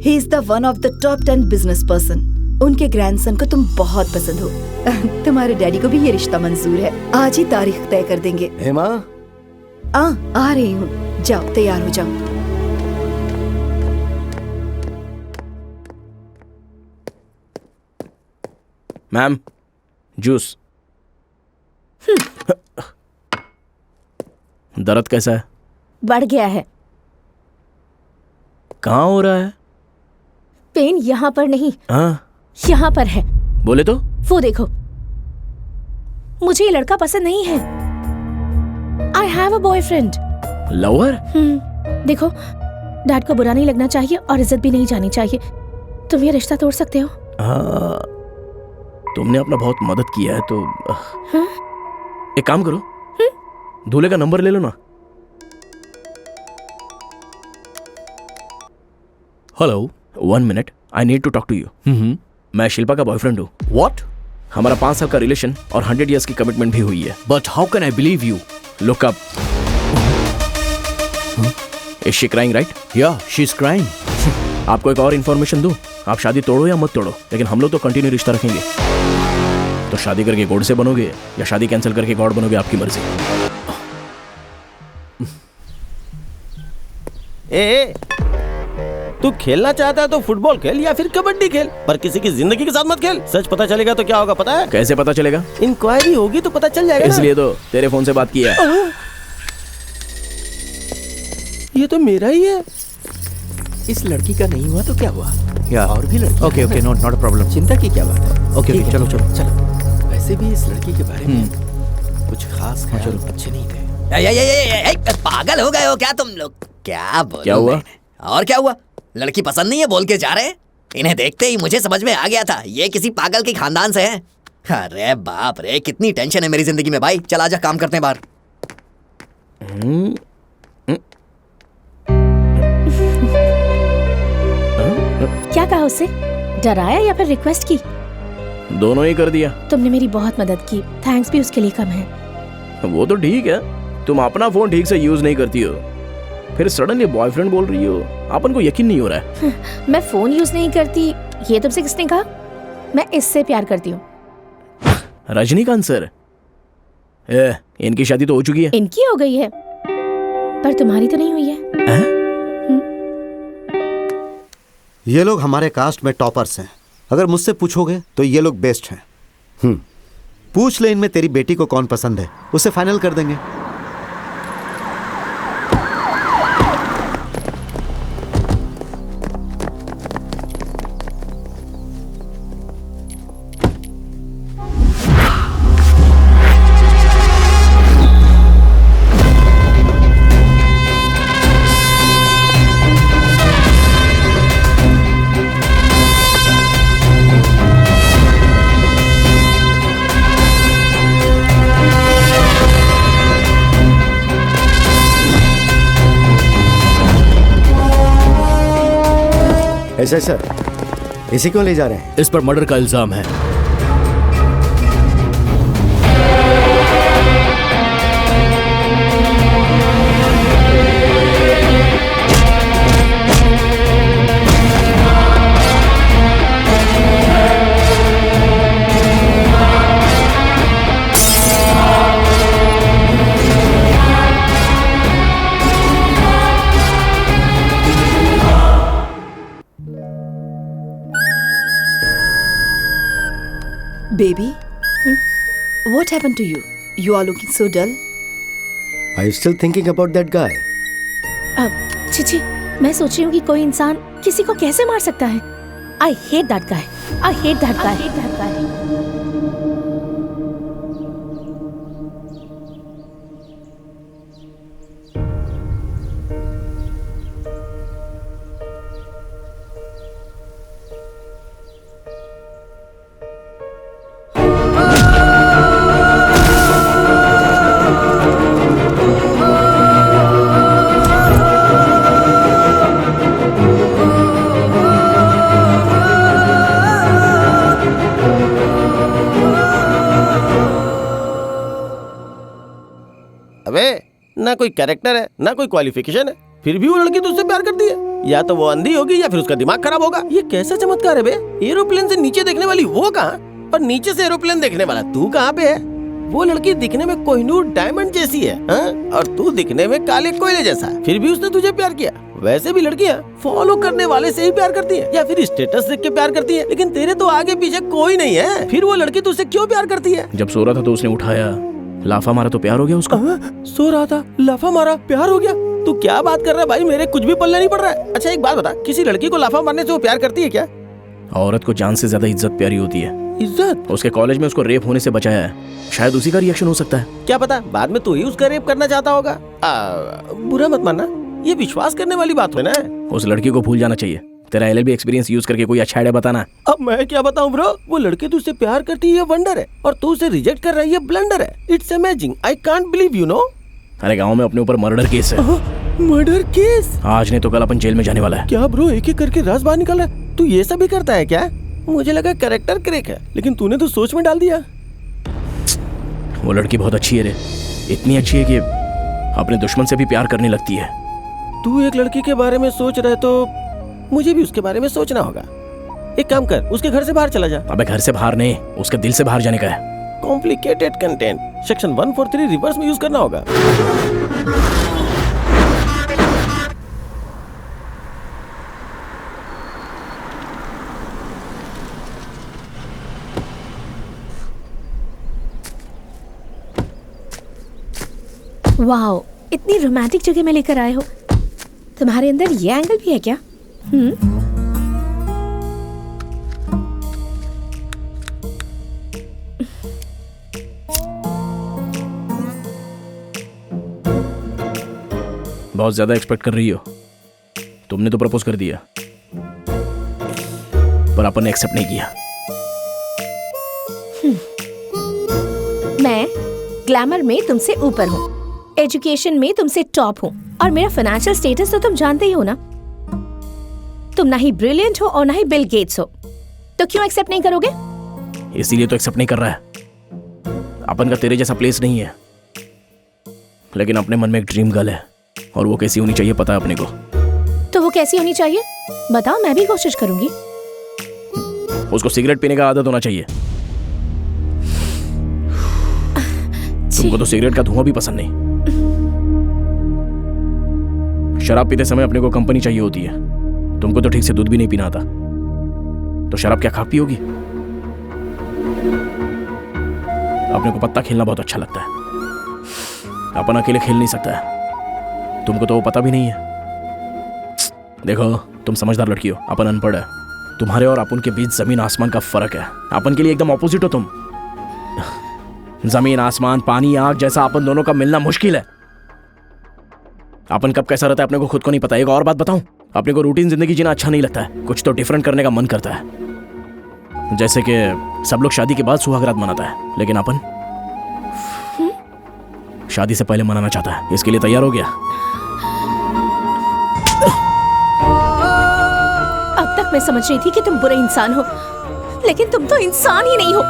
he is the one of the top 10 business person. उनके ग्रैंडसन को तुम बहुत पसंद हो। तुम्हारे डैडी को भी ये रिश्ता मंजूर है। आज ही तारीख तय कर देंगे। हेमा, आ रही हूँ, जाओ तैयार हो जाओ। Ma'am, juice. दर्द कैसा है? बढ़ गया है। कहाँ हो रहा है? पेन यहाँ पर नहीं, हाँ, यहाँ पर है। बोले तो? वो देखो, मुझे ये लड़का पसंद नहीं है। I have a boyfriend. Lover? देखो, डैड को बुरा नहीं लगना चाहिए और इज्जत भी नहीं जानी चाहिए। तुम ये रिश्ता तोड़ सकते हो। हाँ, तुमने अपना बहुत मदद किया है तो एक काम करो, दूल्हे का नंबर ले लो ना। Hello, 1 minute, I need to talk to you. मैं शिल्पा का बॉयफ्रेंड हूँ। What? हमारा 5 साल का रिलेशन और 100 years की कमिटमेंट भी हुई है। But how can I believe you? Look up. Is she crying, right? Yeah, she's crying. आपको एक और इन्फॉर्मेशन दूं, आप शादी तोड़ो या मत तोड़ो, लेकिन हम लोग तो कंटिन्यू रिश्ता रखेंगे। तो शादी करके गॉड से बनोगे या शादी कैंसिल करके गॉड बनोगे, आपकी मर्जी। ए, तू खेलना चाहता है तो फुटबॉल खेल या फिर कबड्डी खेल, पर किसी की जिंदगी के साथ मत खेल। सच पता चलेगा तो क्या होगा पता है? कैसे पता चलेगा? इंक्वायरी होगी तो पता चल जाएगा ना। इसलिए तो तेरे फोन से बात किया है। ये तो मेरा ही है। इस लड़की का नहीं हुआ तो क्या हुआ? Yeah. और भी लड़की। Okay, not a problem. चिंता की क्या बात है? Okay, ठीक है, चलो। वैसे भी इस लड़की के बारे में कुछ खास ख्याल अच्छे नहीं थे। पागल हो गए हो क्या तुम लोग? क्या बोलूं क्या हुआ? मैं? और क्या हुआ? लड़की पसंद नहीं है बोल के जा रहे हैं? इन्हें देखते ही मुझे समझ में आ गया था ये किसी पागल के खानदान से है। अरे बाप रे, कितनी टेंशन है मेरी जिंदगी में भाई। चल आजा, काम करते हैं बाहर। क्या कहा उससे? डराया या फिर रिक्वेस्ट की? दोनों ही कर दिया। तुमने मेरी बहुत मदद की, थैंक्स भी उसके लिए कम है। वो तो ठीक है, तुम अपना फोन ठीक से यूज नहीं करती हो, फिर सडनली बॉयफ्रेंड बोल रही हो। अपन को यकीन नहीं हो रहा है। मैं फोन यूज नहीं करती, ये तुमसे किसने कहा? मैं इससे प्यार करती हूँ। रजनीकांत सर, इनकी शादी तो हो चुकी है। इनकी हो गई है, पर तुम्हारी तो नहीं हुई है। ये लोग हमारे कास्ट में टॉपर्स हैं। अगर मुझसे पूछोगे तो ये लोग बेस्ट हैं। पूछ ले इनमें तेरी बेटी को कौन पसंद है, उसे फाइनल कर देंगे। ऐसा सर, इसी क्यों ले जा रहे हैं? इस पर मर्डर का इल्जाम है। Baby, what happened to you? You are looking so dull. Are you still thinking about that guy? Chichi, मैं सोच रही हूँ कि कोई इंसान किसी को कैसे मार सकता है। I hate that guy. I hate that guy. I hate that guy. अबे ना कोई कैरेक्टर है ना कोई क्वालिफिकेशन है, फिर भी वो लड़की तुझसे प्यार करती है। या तो वो अंधी होगी या फिर उसका दिमाग खराब होगा। ये कैसा चमत्कार है बे? एरोप्लेन से नीचे देखने वाली वो कहाँ और नीचे से एरोप्लेन देखने वाला तू कहाँ पे है? वो लड़की दिखने में कोहिनूर डायमंड जैसी है, हाँ? और तू दिखने में काले कोयले जैसा, फिर भी उसने तुझे प्यार किया। वैसे भी लड़कियाँ फॉलो करने वाले से ही प्यार करती है या फिर स्टेटस देख के प्यार करती है, लेकिन तेरे तो आगे पीछे कोई नहीं है, फिर वो लड़की तुझसे क्यों प्यार करती है? जब सो रहा था तो उसने उठाया, लाफा मारा तो प्यार हो गया उसका। सो रहा था, लाफा मारा, प्यार हो गया? तू क्या बात कर रहा है भाई, मेरे कुछ भी पल्ले नहीं पड़ रहा है। अच्छा एक बात बता, किसी लड़की को लाफा मारने से वो प्यार करती है क्या? औरत को जान से ज्यादा इज्जत प्यारी होती है। इज्जत? उसके कॉलेज में उसको रेप होने से बचाया है, शायद उसी का रिएक्शन हो सकता है। क्या पता बाद में तू ही उसका रेप करना चाहता होगा। बुरा मत मानना, ये विश्वास करने वाली बात है ना। उस लड़की को भूल जाना चाहिए। तेरा LLB एक्सपीरियंस यूज करके कोई अच्छा आइडिया बताना। अब मैं क्या बताऊं ब्रो, वो लड़की तुझसे प्यार करती है वंडर है और तू उसे रिजेक्ट कर रही है ब्लंडर है। It's amazing, I can't believe you know. अरे गांव में अपने ऊपर मर्डर केस है। Murder case? आज नहीं तो कल अपन जेल में जाने वाला है। क्या ब्रो, एक एक करके राज बाहर निकल रहा है? तू ये सब भी करता है क्या? मुझे लगा कैरेक्टर क्रैक है, लेकिन तूने तो सोच में डाल दिया। वो लड़की बहुत अच्छी है रे, इतनी अच्छी है कि अपने दुश्मन से भी प्यार करने लगती है। तू एक लड़की के बारे में सोच रहा है तो मुझे भी उसके बारे में सोचना होगा। एक काम कर, उसके घर से बाहर चला जा। अबे घर से बाहर नहीं, उसके दिल से बाहर जाने का है। कॉम्प्लिकेटेड कंटेंट, सेक्शन 143 रिवर्स में यूज करना होगा। वाओ, इतनी रोमांटिक जगह में लेकर आए हो। तुम्हारे अंदर ये एंगल भी है क्या? बहुत ज्यादा एक्सपेक्ट कर रही हो। तुमने तो प्रपोज कर दिया, पर अपन ने एक्सेप्ट नहीं किया। मैं ग्लैमर में तुमसे ऊपर हूँ, एजुकेशन में तुमसे टॉप हूँ, और मेरा फाइनेंशियल स्टेटस तो तुम जानते ही हो ना। तुम ना ही ब्रिलियंट हो और ना ही बिल गेट्स हो, तो क्यों एक्सेप्ट नहीं करोगे? इसीलिए तो एक्सेप्ट नहीं कर रहा है। अपन का तेरे जैसा प्लेस नहीं है, लेकिन अपने मन में एक ड्रीम गर्ल है, और वो कैसी होनी चाहिए पता है अपने को। तो वो कैसी होनी चाहिए बताओ, मैं भी कोशिश करूंगी। उसको सिगरेट पीने का आदत होना चाहिए। तुमको तो सिगरेट का धुआं भी पसंद नहीं। शराब पीते समय अपने को कंपनी चाहिए होती है। तुमको तो ठीक से दूध भी नहीं पीना आता, तो शराब क्या खा पियोगी? अपने को पत्ता खेलना बहुत अच्छा लगता है, अपन अकेले खेल नहीं सकता है। तुमको तो वो पता भी नहीं है। देखो तुम समझदार लड़की हो, अपन अनपढ़ है। तुम्हारे और अपन के बीच जमीन आसमान का फर्क है। अपन के लिए एकदम ऑपोजिट हो तुम। जमीन आसमान, पानी आग जैसा अपन दोनों का मिलना मुश्किल है। अपन कब कैसा रहता है अपने को खुद को नहीं पता। एक और बात बताऊं, अपने को रूटीन जिंदगी जीना अच्छा नहीं लगता है, कुछ तो डिफरेंट करने का मन करता है। जैसे कि सब लोग शादी के बाद सुहागरात मनाता है, लेकिन अपन शादी से पहले मनाना चाहता है। इसके लिए तैयार हो गया? अब तक मैं समझ रही थी कि तुम बुरे इंसान हो, लेकिन तुम तो इंसान ही नहीं हो।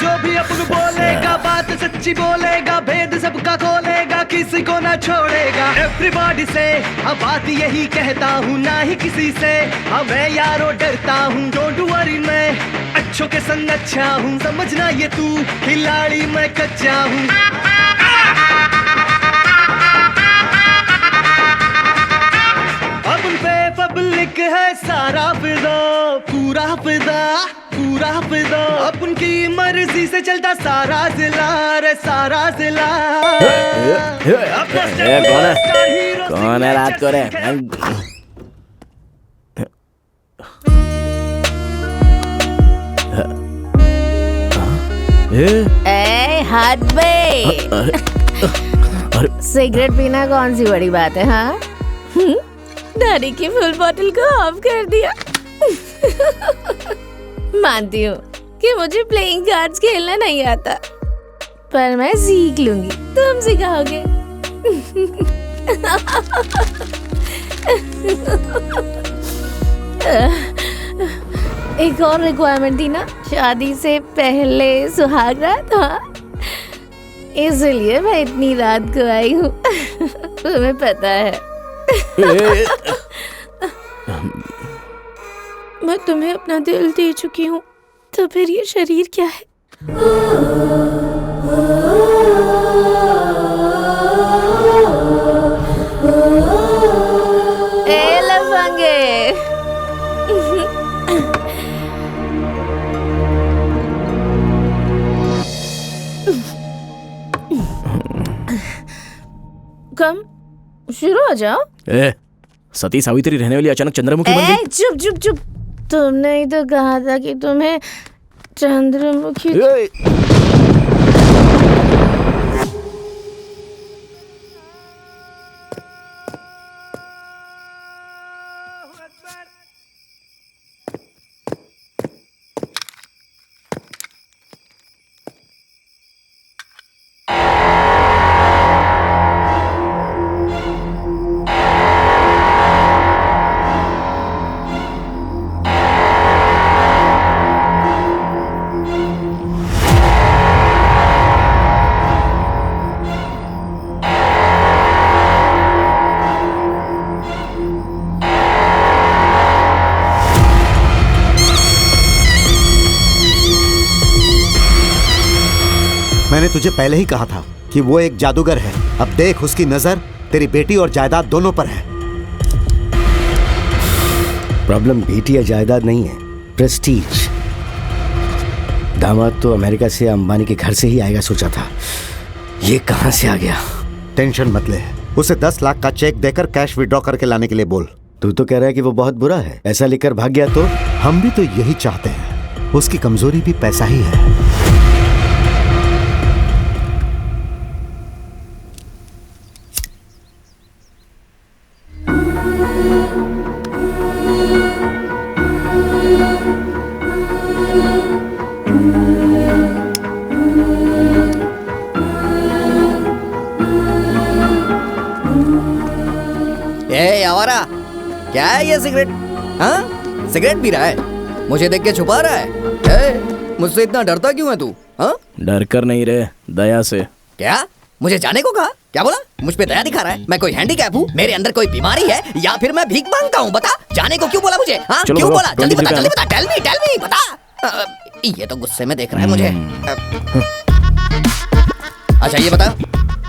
जो भी अपन बोलेगा बात सच्ची बोलेगा, भेद सबका खोलेगा, किसी को ना छोड़ेगा। एवरीबॉडी से अब बात यही कहता हूँ, ना ही किसी से अब मैं यारो डरता हूँ। डोंट वरी मैं अच्छों के संग अच्छा हूँ, समझना ये तू खिलाड़ी मैं कच्चा हूँ। अपन पे पब्लिक है सारा फिदा, पूरा फिदा, पूरा फिदा। अपन की मर्जी से चलता सारा जिला रे, सारा जिला। कौन है रात को रे? ए हाथ बे, सिगरेट पीना कौन सी बड़ी बात है? हाँ, दादी की फुल बोतल को ऑफ कर दिया। मानती हूँ कि मुझे प्लेइंग कार्ड्स खेलना नहीं आता, पर मैं सीख लूंगी, तुम सिखाओगे। एक और रिक्वायरमेंट थी ना, शादी से पहले सुहाग रात। हाँ, इसलिए मैं इतनी रात को आई हूँ। तुम्हें पता है। मैं तुम्हें अपना दिल दे चुकी हूँ, तो फिर ये शरीर क्या है? ए लफंगे, कम शुरू हो जाओ। सती सावित्री रहने वाली अचानक चंद्रमुखी बन गई। चुप चुप चुप, तुमने ही तो कहा था कि तुम्हें चंद्रमुखी। मैंने तुझे पहले ही कहा था कि वो एक जादूगर है। अब देख, उसकी नजर तेरी बेटी और जायदाद दोनों पर है। प्रॉब्लम बेटी या जायदाद नहीं है, प्रेस्टीज। दामाद तो अमेरिका से अंबानी के घर से ही आएगा सोचा था, ये कहां से आ गया? टेंशन मत ले, उसे 10 लाख का चेक देकर कैश विड्रॉ करके लाने के लिए बोल। तू तो कह रहा है कि वो बहुत बुरा है, ऐसा लेकर भाग गया तो? हम भी तो यही चाहते हैं, उसकी कमजोरी भी पैसा ही है। आवारा, क्या है ये सिगरेट? हाँ, सिगरेट पी रहा है, मुझे देख के छुपा रहा है। मुझसे इतना डरता क्यों है तू? हाँ, डर कर नहीं रे, दया से। क्या मुझे जाने को कहा? क्या बोला? मुझ पे दया दिखा रहा है? मैं कोई हैंडीकैप हूँ? मेरे अंदर कोई बीमारी है या फिर मैं भीख मांगता हूँ? बता, जाने को क्यों बोला मुझे? हाँ, क्यों बोला? जल्दी बता, जल्दी बता, टेल मी बता। ये तो गुस्से में देख रहा है मुझे। अच्छा ये बता,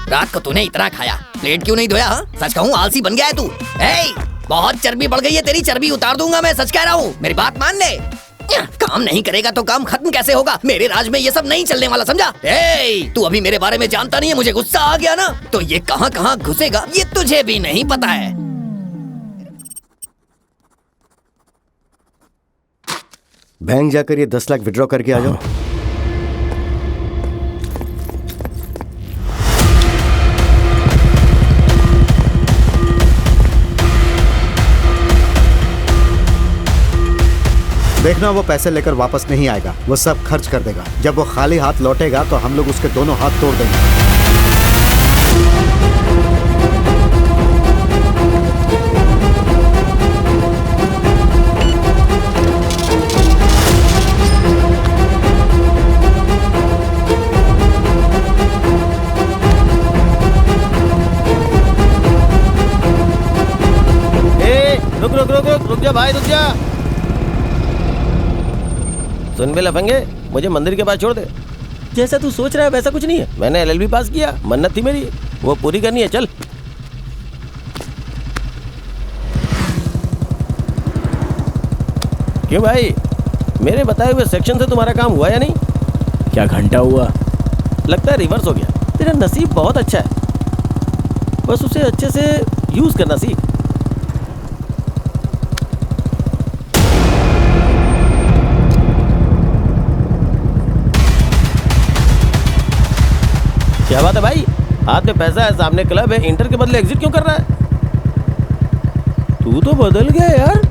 रात को तूने इतना खाया, प्लेट क्यों नहीं धोया? हाँ? सच कहूँ आलसी बन गया है तू। बहुत चर्बी बढ़ गई है तेरी, चर्बी उतार दूंगा मैं, सच कह रहा हूँ, मेरी बात मान ले। काम नहीं करेगा तो काम खत्म कैसे होगा? मेरे राज में ये सब नहीं चलने वाला, समझा? तू अभी मेरे बारे में जानता नहीं है, मुझे गुस्सा आ गया ना, तो ये कहाँ कहाँ घुसेगा ये तुझे भी नहीं पता है। बैंक जाकर ये 10 लाख विड्रॉ करके आ जाओ। देखना, वो पैसे लेकर वापस नहीं आएगा, वो सब खर्च कर देगा। जब वो खाली हाथ लौटेगा तो हम लोग उसके दोनों हाथ तोड़ देंगे। रुक जा भाई, रुक जा। सुन बे लफंगे, मुझे मंदिर के पास छोड़ दे। जैसा तू सोच रहा है वैसा कुछ नहीं है। मैंने LLB पास किया, मन्नत थी मेरी, वो पूरी करनी है। चल। क्यों भाई, मेरे बताए हुए सेक्शन से तुम्हारा काम हुआ या नहीं? क्या घंटा हुआ? लगता है रिवर्स हो गया। तेरा नसीब बहुत अच्छा है, बस उसे अच्छे से यूज करना सीख। क्या बात है भाई, हाथ में पैसा है, सामने क्लब है, इंटर के बदले एग्जिट क्यों कर रहा है? तू तो बदल गया यार।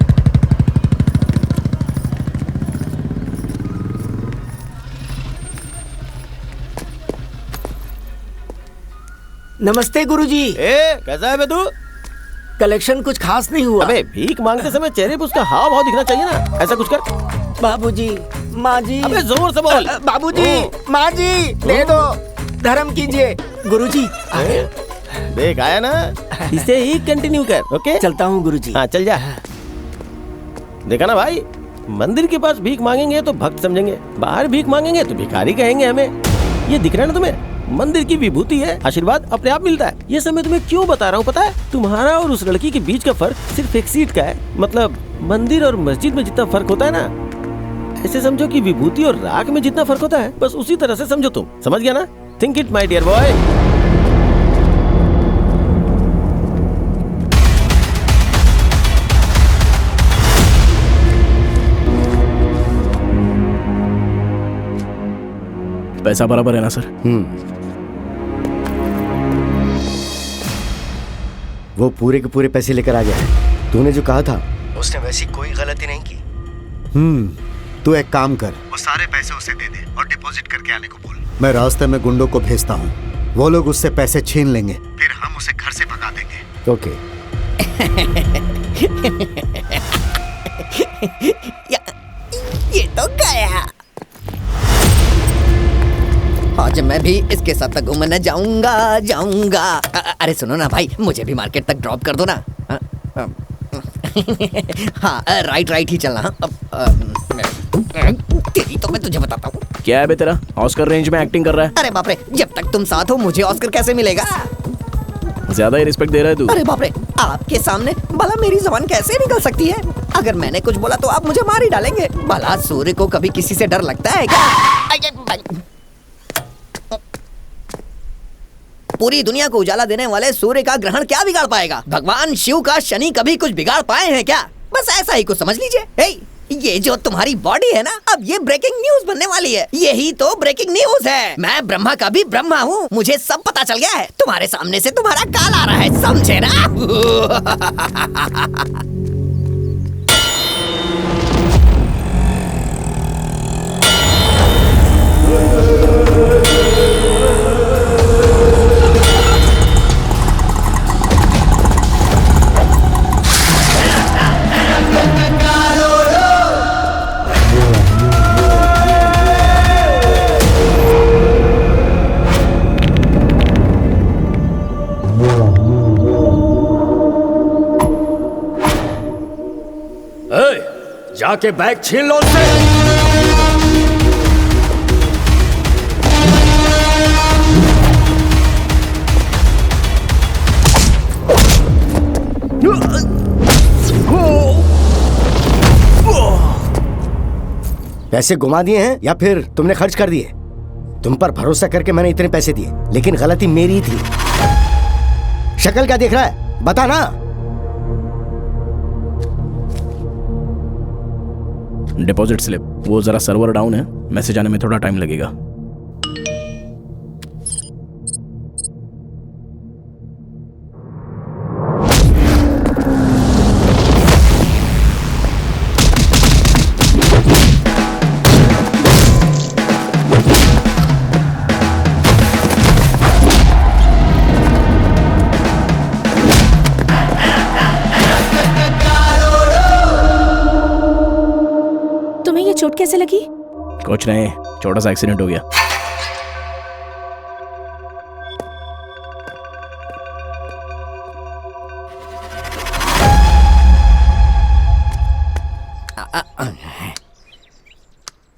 नमस्ते गुरुजी। कैसा है बे तू? कलेक्शन कुछ खास नहीं हुआ। अबे भीख मांगते समय चेहरे पे उसका हाव भाव दिखना चाहिए ना, ऐसा कुछ कर। बाबूजी, माँ जी। अबे जोर से बोल। बाबूजी, माँ जी, दे दो, धर्म कीजिए। गुरुजी। देख आया ना, इसे ही कंटिन्यू कर। ओके, चलता हूँ गुरुजी। हाँ चल जा। देखा ना भाई, मंदिर के पास भीख मांगेंगे तो भक्त समझेंगे, बाहर भीख मांगेंगे तो भिखारी कहेंगे हमें। ये दिख रहा है ना तुम्हें, मंदिर की विभूति है, आशीर्वाद अपने आप मिलता है। ये सब मैं तुम्हें क्यों बता रहा हूँ पता है? तुम्हारा और उस लड़की के बीच का फर्क सिर्फ एक सीट का है। मतलब मंदिर और मस्जिद में जितना फर्क होता है ना, ऐसे समझो कि विभूति और राख में जितना फर्क होता है, बस उसी तरह से समझो तुम। समझ गया ना? Think it my dear boy. पैसा बराबर है ना सर? वो पूरे के पूरे पैसे लेकर आ गया है। तूने जो कहा था उसने वैसी कोई गलती नहीं की। तू एक काम कर, वो सारे पैसे उसे दे दे और डिपॉजिट करके आने को बोल। मैं रास्ते में गुंडों को भेजता हूँ, वो लोग उससे पैसे छीन लेंगे, फिर हम उसे घर से भगा देंगे। ओके। ये तो गया। आज मैं भी इसके साथ घूमने जाऊंगा। अरे सुनो ना भाई, मुझे भी मार्केट तक ड्रॉप कर दो ना। हाँ राइट ही चलना। तेरी तो मैं तुझे बताता हूँ। क्या है बे तेरा? ऑस्कर रेंज में एक्टिंग कर रहा है? अरे बाप रे, जब तक तुम साथ हो मुझे ऑस्कर कैसे मिलेगा? ज्यादा ही रिस्पेक्ट दे रहा है तू। अरे बाप रे, आपके सामने भला मेरी जुबान कैसे निकल सकती है? अगर मैंने कुछ बोला तो आप मुझे मार ही डालेंगे। भला सूर्य को कभी किसी से डर लगता है क्या? पूरी दुनिया को उजाला देने वाले सूर्य का ग्रहण क्या बिगाड़ पाएगा? भगवान शिव का शनि कभी कुछ बिगाड़ पाए हैं क्या? बस ऐसा ही कुछ समझ लीजिए। ये जो तुम्हारी बॉडी है ना, अब ये ब्रेकिंग न्यूज बनने वाली है। यही तो ब्रेकिंग न्यूज है। मैं ब्रह्मा का भी ब्रह्मा हूँ, मुझे सब पता चल गया है। तुम्हारे सामने से तुम्हारा काल आ रहा है, समझे ना? जाके बैग छीन लो उससे। पैसे घुमा दिए हैं या फिर तुमने खर्च कर दिए? तुम पर भरोसा करके मैंने इतने पैसे दिए, लेकिन गलती मेरी थी। शक्ल क्या देख रहा है, बता ना। डिपॉजिट स्लिप, वो जरा सर्वर डाउन है, मैसेज आने में थोड़ा टाइम लगेगा। चोट कैसे लगी? कुछ नहीं, छोटा सा एक्सीडेंट हो गया।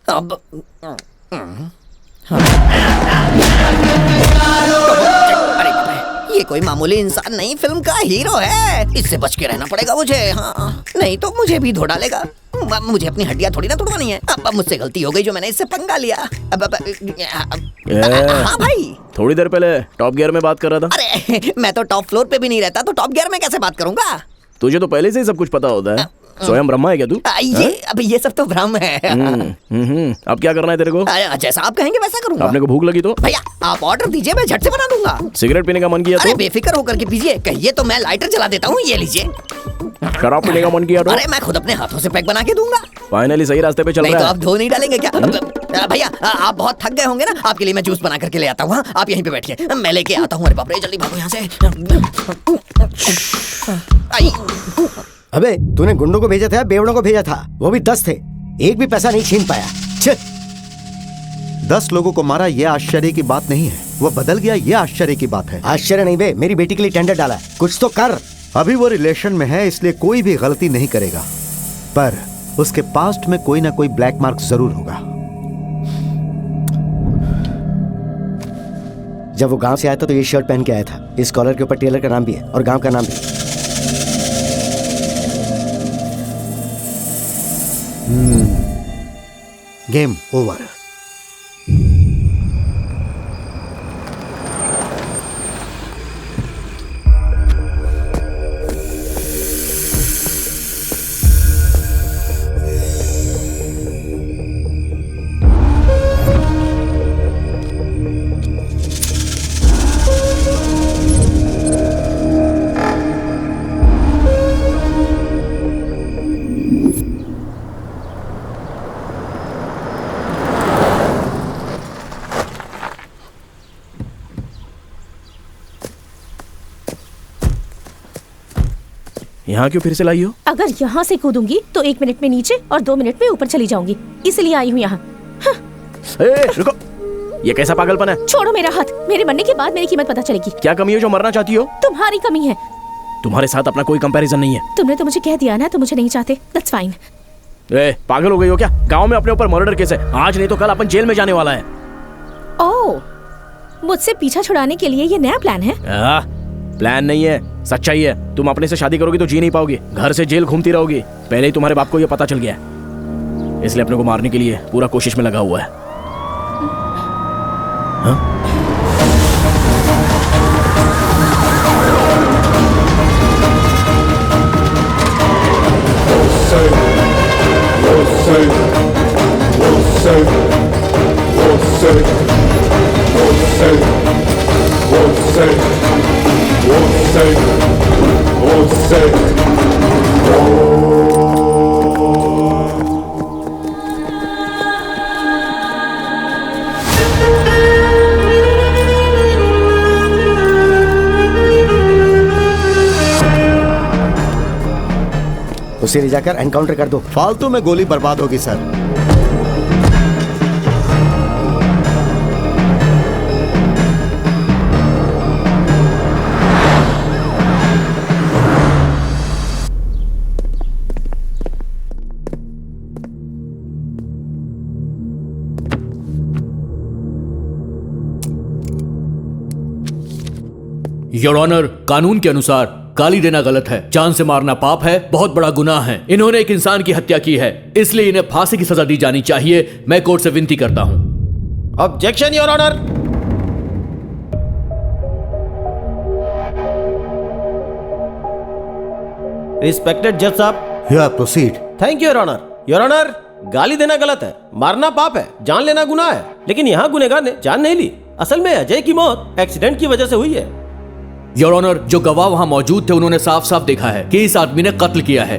अब ये कोई मामूली इंसान नहीं, फिल्म का हीरो है। इससे बच के रहना पड़ेगा मुझे। हाँ, नहीं तो मुझे भी धो डालेगा। मुझे अपनी हड्डियां थोड़ी ना तोड़वानी है। अब मुझसे गलती हो गई जो मैंने इससे पंगा लिया। हाँ भाई, थोड़ी देर पहले टॉप गियर में बात कर रहा था। अरे मैं तो टॉप फ्लोर पे भी नहीं रहता, तो टॉप गियर में कैसे बात करूंगा? तुझे तो पहले से ही सब कुछ पता होता है। स्वयं ब्रह्मा है क्या तू? ये सब तो भ्रम है। अब क्या करना है तेरे को? जैसा आप कहेंगे वैसा करूंगा। आपने को भूख लगी तो? भैया आप ऑर्डर दीजिए, मैं झट से बना दूंगा। सिगरेट पीने का मन किया अरे तो? बेफिक्र होकर के पीजिए, कहिए तो मैं लाइटर जला देता हूँ, ये लीजिए। शराब पीने का मन किया तो? अरे मैं खुद अपने हाथों से पैक बना के दूंगा। फाइनली सही रास्ते पे चल नहीं रहा तो है। आप धो नहीं डालेंगे क्या? भैया आप बहुत थक गए होंगे ना, आपके लिए मैं जूस बना करके ले आता हूँ। आप यहीं पे बैठिए, मैं लेके आता हूँ। अरे बाप रे, जल्दी भागो यहाँ से। अबे तूने गुंडों को भेजा था या बेवड़ों को भेजा था? वो भी 10 थे, एक भी पैसा नहीं छीन पाया। 10 लोगों को मारा, यह आश्चर्य की बात नहीं है। वो बदल गया, यह आश्चर्य की बात है। आश्चर्य नहीं बे, मेरी बेटी के लिए टेंडर डाला है, कुछ तो कर। अभी वो रिलेशन में है, इसलिए कोई भी गलती नहीं करेगा, पर उसके पास्ट में कोई ना कोई ब्लैक मार्क जरूर होगा। जब वो गांव से आया था तो ये शर्ट पहन के आया था। इस कॉलर के ऊपर टेलर का नाम भी है और गांव का नाम भी। Game over. यहाँ क्यों फिर से लाई हो? अगर यहाँ से कूदूंगी तो 1 मिनट में नीचे और 2 मिनट में ऊपर चली जाऊंगी, इसलिए आई हूँ यहाँ। रुको, ये कैसा पागलपन है? छोड़ो मेरा हाथ, मेरे मरने के बाद मेरी कीमत पता चलेगी। क्या कमी है जो मरना चाहती हो? तुम्हारी कमी है। तुम्हारे साथ अपना कोई कंपैरिजन नहीं है। तुमने तो मुझे कह दिया ना, तो मुझे नहीं चाहते, दैट्स फाइन। पागल हो गई हो क्या? गांव में अपने ऊपर मर्डर केस है, आज नहीं तो कल अपन जेल में जाने वाला है। ओह, मुझसे पीछा छुड़ाने के लिए ये नया प्लान है? प्लान नहीं है, सच्चाई है। तुम अपने से शादी करोगी तो जी नहीं पाओगी, घर से जेल घूमती रहोगी। पहले ही तुम्हारे बाप को ये पता चल गया है, इसलिए अपने को मारने के लिए पूरा कोशिश में लगा हुआ है। हाँ? उसे ले जाकर एनकाउंटर कर दो। फालतू में गोली बर्बाद होगी सर। योर ऑनर, कानून के अनुसार गाली देना गलत है, जान से मारना पाप है, बहुत बड़ा गुनाह है। इन्होंने एक इंसान की हत्या की है, इसलिए इन्हें फांसी की सजा दी जानी चाहिए। मैं कोर्ट से विनती करता हूं। Objection your honour. रिस्पेक्टेड जज साहब। या proceed. Thank you your honour. Your honour, गाली देना गलत है, मारना पाप है, जान लेना गुनाह है, लेकिन यहाँ गुनहगार ने जान नहीं ली। असल में अजय की मौत एक्सीडेंट की वजह से हुई है। योर ऑनर, जो गवाह वहां मौजूद थे उन्होंने साफ साफ देखा है कि इस आदमी ने कत्ल किया है।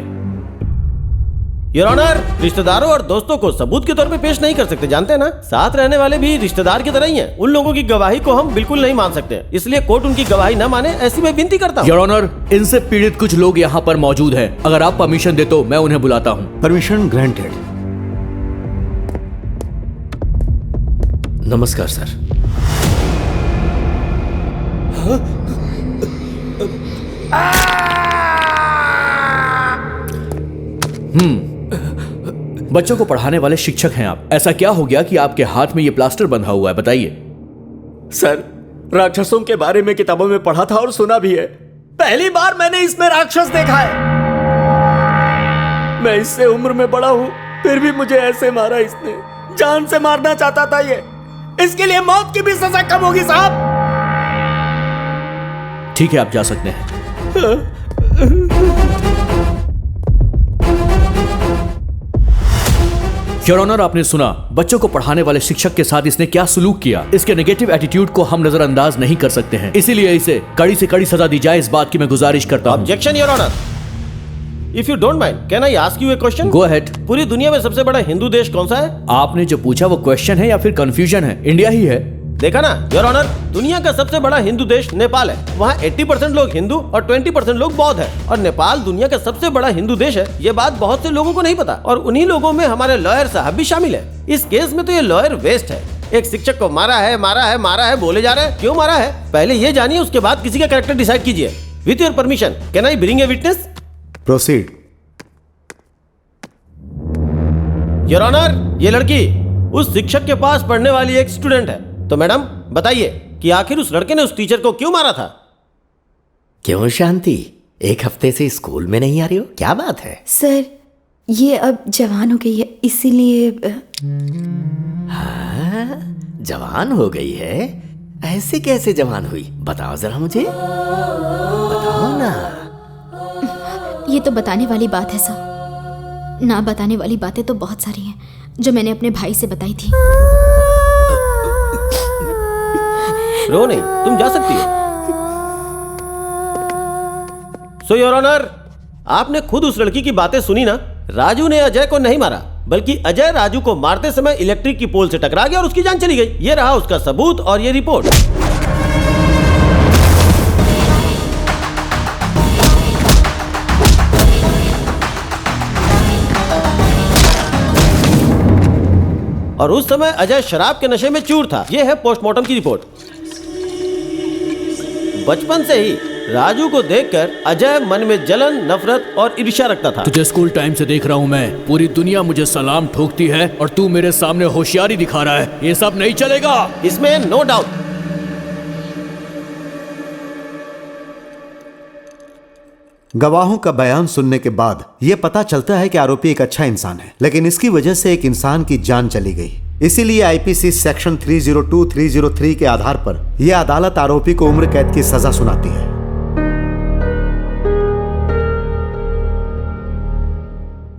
योर ऑनर, रिश्तेदारों और दोस्तों को सबूत के तौर पे पेश नहीं कर सकते, जानते हैं ना? साथ रहने वाले भी रिश्तेदार की तरह ही हैं। उन लोगों की गवाही को हम बिल्कुल नहीं मान सकते, इसलिए कोर्ट उनकी गवाही न माने ऐसी मैं विनती करता हूँ। योर ऑनर, इनसे पीड़ित कुछ लोग यहाँ पर मौजूद हैं। अगर आप परमिशन दे तो मैं उन्हें बुलाता हूँ। Permission granted. नमस्कार सर। बच्चों को पढ़ाने वाले शिक्षक हैं आप, ऐसा क्या हो गया कि आपके हाथ में ये प्लास्टर बंधा हुआ है, बताइए। सर, राक्षसों के बारे में किताबों में पढ़ा था और सुना भी है। पहली बार मैंने इसमें राक्षस देखा है। मैं इससे उम्र में बड़ा हूं, फिर भी मुझे ऐसे मारा इसने। जान से मारना चाहता था ये। इसके लिए मौत की भी सजा कम होगी साहब। ठीक है, आप जा सकते हैं। योर ऑनर, आपने सुना बच्चों को पढ़ाने वाले शिक्षक के साथ इसने क्या सलूक किया। इसके नेगेटिव एटीट्यूड को हम नजरअंदाज नहीं कर सकते हैं, इसीलिए इसे कड़ी से कड़ी सजा दी जाए, इस बात की मैं गुजारिश करता हूँ। Objection your honour. If you don't mind can I ask you a question? Go ahead. पूरी दुनिया में सबसे बड़ा हिंदू देश कौन सा है? आपने जो पूछा वो क्वेश्चन है या फिर कंफ्यूजन है? इंडिया ही है। देखा ना योर ऑनर, दुनिया का सबसे बड़ा हिंदू देश नेपाल है। वहाँ 80% लोग हिंदू और 20% लोग बौद्ध है। और नेपाल दुनिया का सबसे बड़ा हिंदू देश है, ये बात बहुत से लोगों को नहीं पता। और उन्हीं लोगों में हमारे लॉयर साहब भी शामिल है। इस केस में तो ये लॉयर वेस्ट है। एक शिक्षक को मारा है बोले जा रहे हैं। क्यों मारा है पहले ये जानिए, उसके बाद किसी का कैरेक्टर डिसाइड कीजिए। With your permission can I bring a witness? Proceed. Your honour, ये लड़की उस शिक्षक के पास पढ़ने वाली एक स्टूडेंट है। तो मैडम बताइए कि आखिर उस लड़के ने उस टीचर को क्यों मारा था? क्यों शांति, एक हफ्ते से स्कूल में नहीं आ रही हो, क्या बात है? सर, ये अब जवान हो गई है इसीलिए। हाँ, जवान हो गई है? ऐसे कैसे जवान हुई, बताओ जरा मुझे, बताओ ना। ये तो बताने वाली बात है सर। ना बताने वाली बातें तो बहुत सारी हैं जो मैंने अपने भाई से बताई थी। रो नहीं, तुम जा सकती हो। सो योर ऑनर, आपने खुद उस लड़की की बातें सुनी ना। राजू ने अजय को नहीं मारा, बल्कि अजय राजू को मारते समय इलेक्ट्रिक की पोल से टकरा गया और उसकी जान चली गई। ये रहा उसका सबूत और ये रिपोर्ट। और उस समय अजय शराब के नशे में चूर था। यह है पोस्टमार्टम की रिपोर्ट। बचपन से ही राजू को देखकर अजय मन में जलन, नफरत और ईर्ष्या रखता था। तुझे स्कूल टाइम से देख रहा हूँ मैं, पूरी दुनिया मुझे सलाम ठोकती है और तू मेरे सामने होशियारी दिखा रहा है। ये सब नहीं चलेगा, इसमें नो डाउट। गवाहों का बयान सुनने के बाद यह पता चलता है कि आरोपी एक अच्छा इंसान है, लेकिन इसकी वजह से एक इंसान की जान चली गई। इसीलिए आईपीसी सेक्शन 302, 303 के आधार पर यह अदालत आरोपी को उम्र कैद की सजा सुनाती है।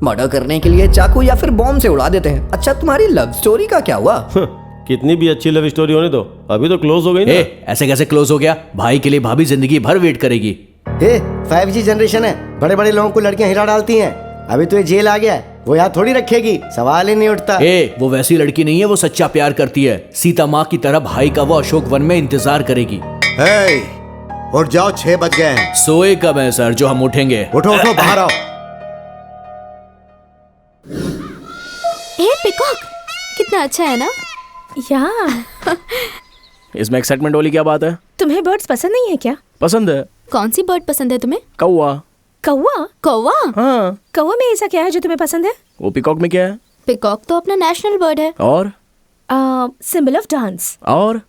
मर्डर करने के लिए चाकू या फिर बॉम्ब से उड़ा देते हैं। अच्छा, तुम्हारी लव स्टोरी का क्या हुआ? कितनी भी अच्छी लव स्टोरी होने दो, अभी तो क्लोज हो गई ना। ऐसे कैसे क्लोज हो गया? भाई के लिए भाभी जिंदगी भर वेट करेगी। 5G जनरेशन है, बड़े बड़े लोगों को लड़कियां हिला डालती हैं। अभी तो ये जेल आ गया है, वो यहाँ थोड़ी रखेगी, सवाल ही नहीं उठता। वो वैसी लड़की नहीं है, वो सच्चा प्यार करती है। सीता माँ की तरह भाई का वो अशोक वन में इंतजार करेगी। उठ जाओ, 6 बज गए हैं। सोए कब है सर जो हम उठेंगे? उठो उठो, बाहर आओ। पिकॉक कितना अच्छा है ना? या इसमें एक्साइटमेंट वाली क्या बात है? तुम्हें बर्ड्स पसंद नहीं है क्या? पसंद है। कौन सी बर्ड पसंद है तुम्हें? कौवा। कौवा? कौवा? हाँ। कौवा में ऐसा क्या है जो तुम्हें पसंद है? वो पिकॉक में क्या है? पिकॉक तो अपना नेशनल बर्ड है। और सिंबल ऑफ डांस। और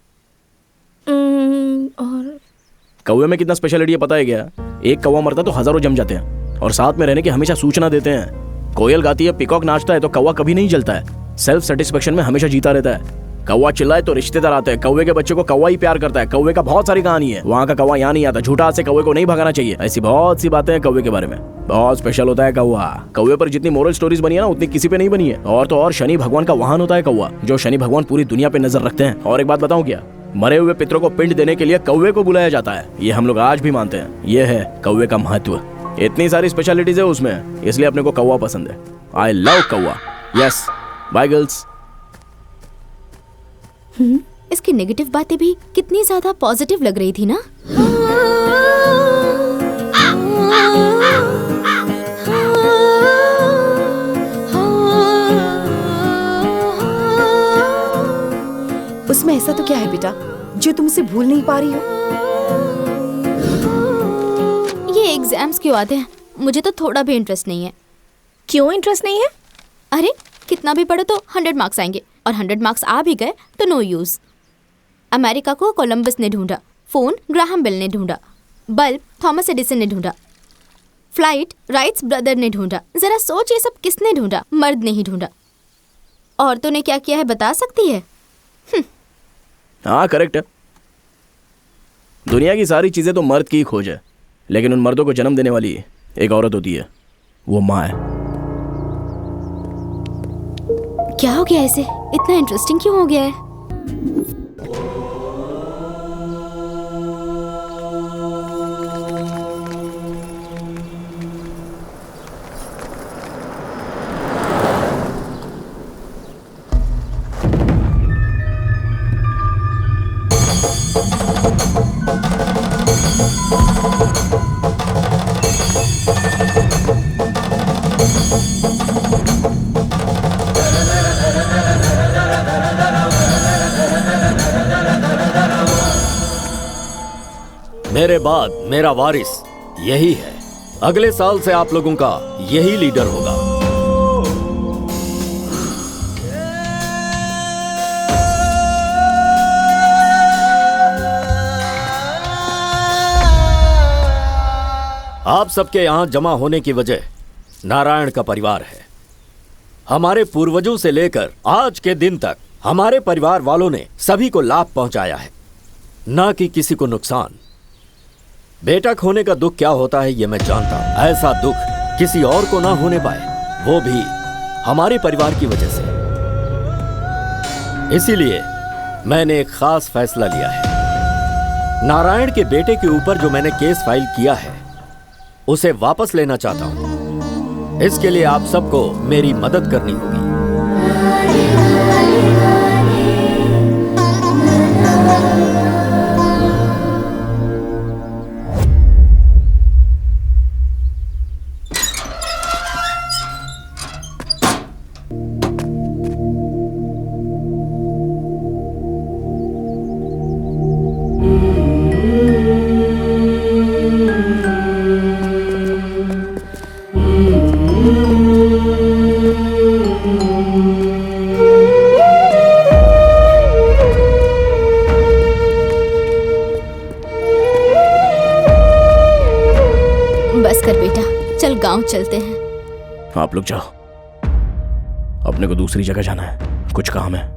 कौवे में कितना स्पेशलिटी है पता है क्या? एक कौवा मरता तो हजारों जम जाते हैं और साथ में रहने की हमेशा सूचना देते हैं। कोयल गाती है, पिकॉक नाचता है, तो कौवा कभी नहीं जलता है। सेल्फ सेटिस्फेक्शन में हमेशा जीता रहता है। कौवा चिल्लाए तो रिश्तेदार आते हैं। कौवे के बच्चे को कौवा ही प्यार करता है। कौवे का बहुत सारी कहानी है। वहाँ का कौवा यहाँ नहीं आता। झूठा से कौवे को नहीं भगाना चाहिए। ऐसी बहुत सी बातें हैं कौवे के बारे में। बहुत स्पेशल होता है कौवा। कौवे पर जितनी मोरल स्टोरीज बनी है ना, उतनी किसी पे नहीं बनी है। और तो और शनि भगवान का वाहन होता है कौवा, जो शनि भगवान पूरी दुनिया पे नजर रखते हैं। और एक बात बताऊं क्या? मरे हुए पितरों को पिंड देने के लिए कौवे को बुलाया जाता है। ये हम लोग आज भी मानते हैं। ये है कौवे का महत्व। इतनी सारी स्पेशलिटीज है उसमें, इसलिए अपने को कौवा पसंद है। आई लव कौवा। Yes, bye girls. इसकी नेगेटिव बातें भी कितनी ज्यादा पॉजिटिव लग रही थी ना। उसमें ऐसा तो क्या है बेटा जो तुमसे भूल नहीं पा रही हो? ये एग्जाम्स क्यों आते हैं? मुझे तो थोड़ा भी इंटरेस्ट नहीं है। क्यों इंटरेस्ट नहीं है? अरे कितना भी पढ़ो तो 100 मार्क्स आएंगे, और 100 मार्क्स आ भी गए तो नो यूज। अमेरिका को कोलंबस ने ढूंढा, फोन ग्राहम बेल ने ढूंढा, बल्ब थॉमस एडिसन ने ढूंढा, फ्लाइट राइट्स ब्रदर ने ढूंढा। जरा सोच, ये सब किसने ढूंढा? मर्द ने ही ढूंढा। औरतों ने क्या किया है बता सकती है? हाँ, करेक्ट है। दुनिया की सारी चीजें तो मर्द की ही खोज है, लेकिन उन मर्दों को जन्म देने वाली एक औरत होती है, वो माँ है। क्या हो गया ऐसे? इतना इंटरेस्टिंग क्यों हो गया है? मेरे बाद मेरा वारिस यही है। अगले साल से आप लोगों का यही लीडर होगा। आप सबके यहां जमा होने की वजह नारायण का परिवार है। हमारे पूर्वजों से लेकर आज के दिन तक हमारे परिवार वालों ने सभी को लाभ पहुंचाया है, ना कि किसी को नुकसान। बेटा खोने का दुख क्या होता है ये मैं जानता हूं। ऐसा दुख किसी और को ना होने पाए, वो भी हमारे परिवार की वजह से। इसीलिए मैंने एक खास फैसला लिया है। नारायण के बेटे के ऊपर जो मैंने केस फाइल किया है उसे वापस लेना चाहता हूं। इसके लिए आप सबको मेरी मदद करनी होगी। बस कर बेटा, चल गांव चलते हैं। आप लोग जाओ, अपने को दूसरी जगह जाना है, कुछ काम है।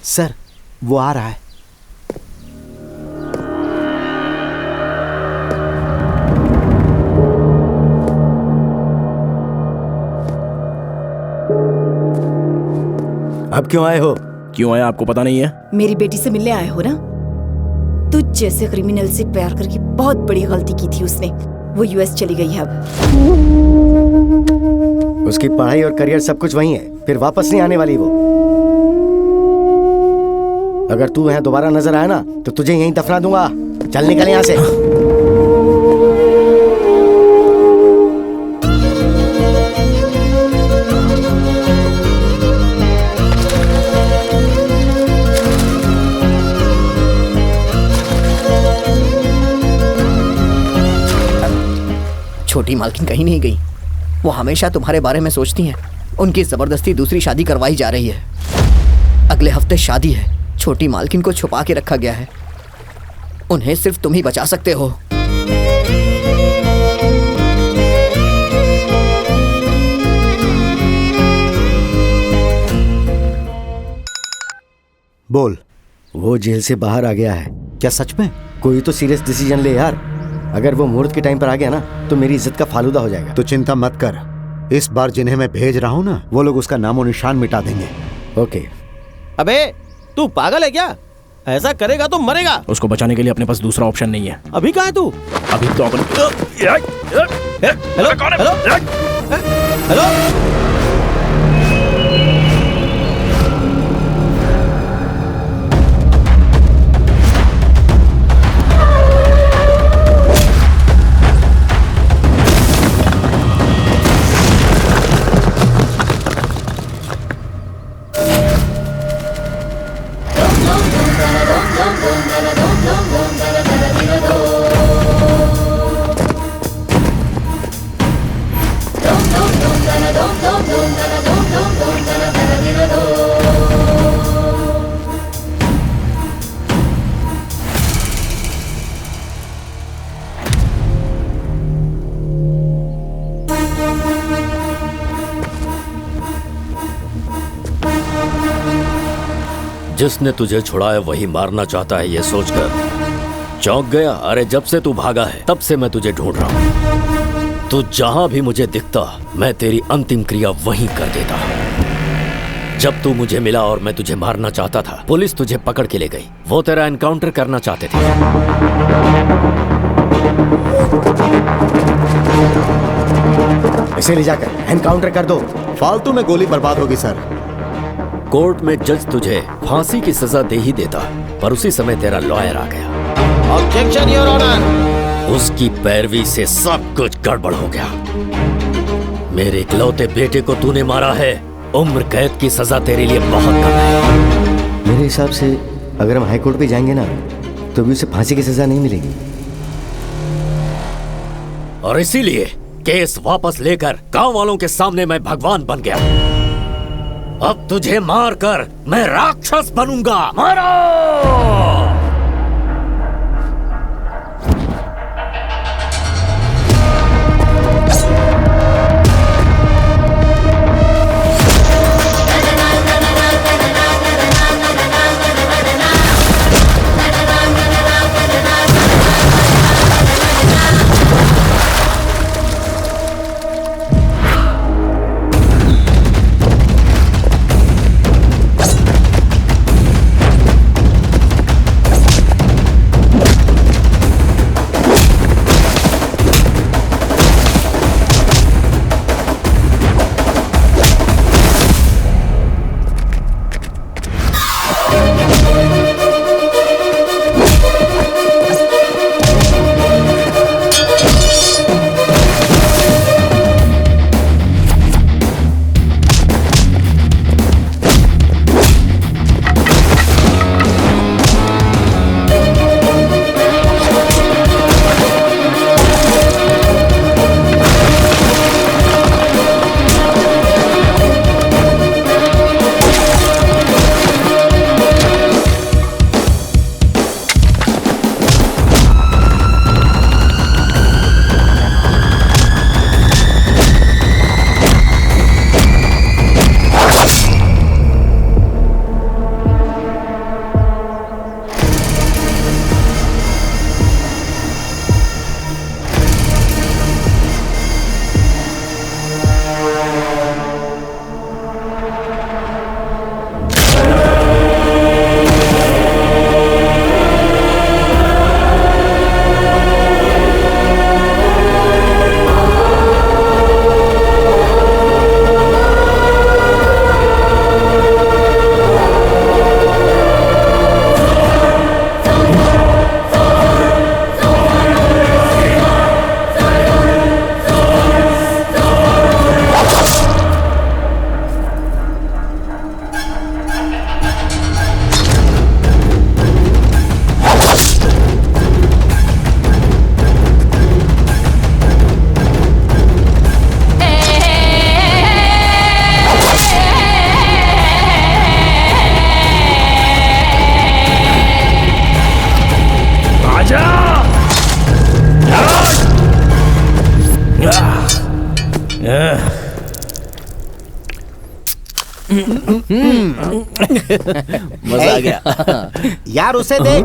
सर, वो आ रहा है। अब क्यों आए हो? क्यों आया आपको पता नहीं है? मेरी बेटी से मिलने आए हो ना? तुझ जैसे क्रिमिनल से प्यार करके बहुत बड़ी गलती की थी उसने। वो यूएस चली गई है अब। उसकी पढ़ाई और करियर सब कुछ वही है, फिर वापस नहीं आने वाली वो। अगर तू यहाँ दोबारा नजर आया ना तो तुझे यहीं दफना दूंगा। चल निकल यहाँ से। छोटी मालकिन कहीं नहीं गई। वो हमेशा तुम्हारे बारे में सोचती हैं। उनकी जबरदस्ती दूसरी शादी करवाई जा रही है। अगले हफ्ते शादी है। छोटी मालकिन को छुपा के रखा गया है। उन्हें सिर्फ तुम ही बचा सकते हो। बोल। वो जेल से बाहर आ गया है। क्या सच में? कोई तो सीरियस डिसीजन ले यार। अगर वो मुहूर्त के टाइम पर आ गया ना तो मेरी इज्जत का फालूदा हो जाएगा। तो चिंता मत कर, इस बार जिन्हें मैं भेज रहा हूँ ना, वो लोग उसका नामो निशान मिटा देंगे। ओके। अबे तू पागल है क्या? ऐसा करेगा तो मरेगा। उसको बचाने के लिए अपने पास दूसरा ऑप्शन नहीं है। अभी कहाँ है तू? अभी तो अपन हेलो हेलो हेलो। जिसने तुझे छुड़ाया वही मारना चाहता है, ये सोचकर चौंक गया। अरे जब से तू भागा है तब से मैं तुझे ढूंढ रहा हूँ। तू जहां भी मुझे दिखता मैं तेरी अंतिम क्रिया वहीं कर देता। जब तू मुझे मिला और मैं तुझे मारना चाहता था, पुलिस तुझे पकड़ के ले गई। वो तेरा एनकाउंटर करना चाहते थे। इसे ले जाकर एनकाउंटर कर दो। फालतू में गोली बर्बाद होगी सर। कोर्ट में जज तुझे फांसी की सजा दे ही देता, पर उसी समय तेरा लॉयर आ गया। Objection your honour. उसकी पैरवी से सब कुछ गड़बड़ हो गया। मेरे इकलौते बेटे को तूने मारा है। उम्र कैद की सजा तेरे लिए बहुत कम है। मेरे हिसाब से अगर हम हाई कोर्ट पे जाएंगे ना तो भी उसे फांसी की सजा नहीं मिलेगी। और इसीलिए केस वापस लेकर गांव वालों के सामने मैं भगवान बन गया। अब तुझे मारकर मैं राक्षस बनूंगा। मारो! मजा आ गया। यार उसे देख।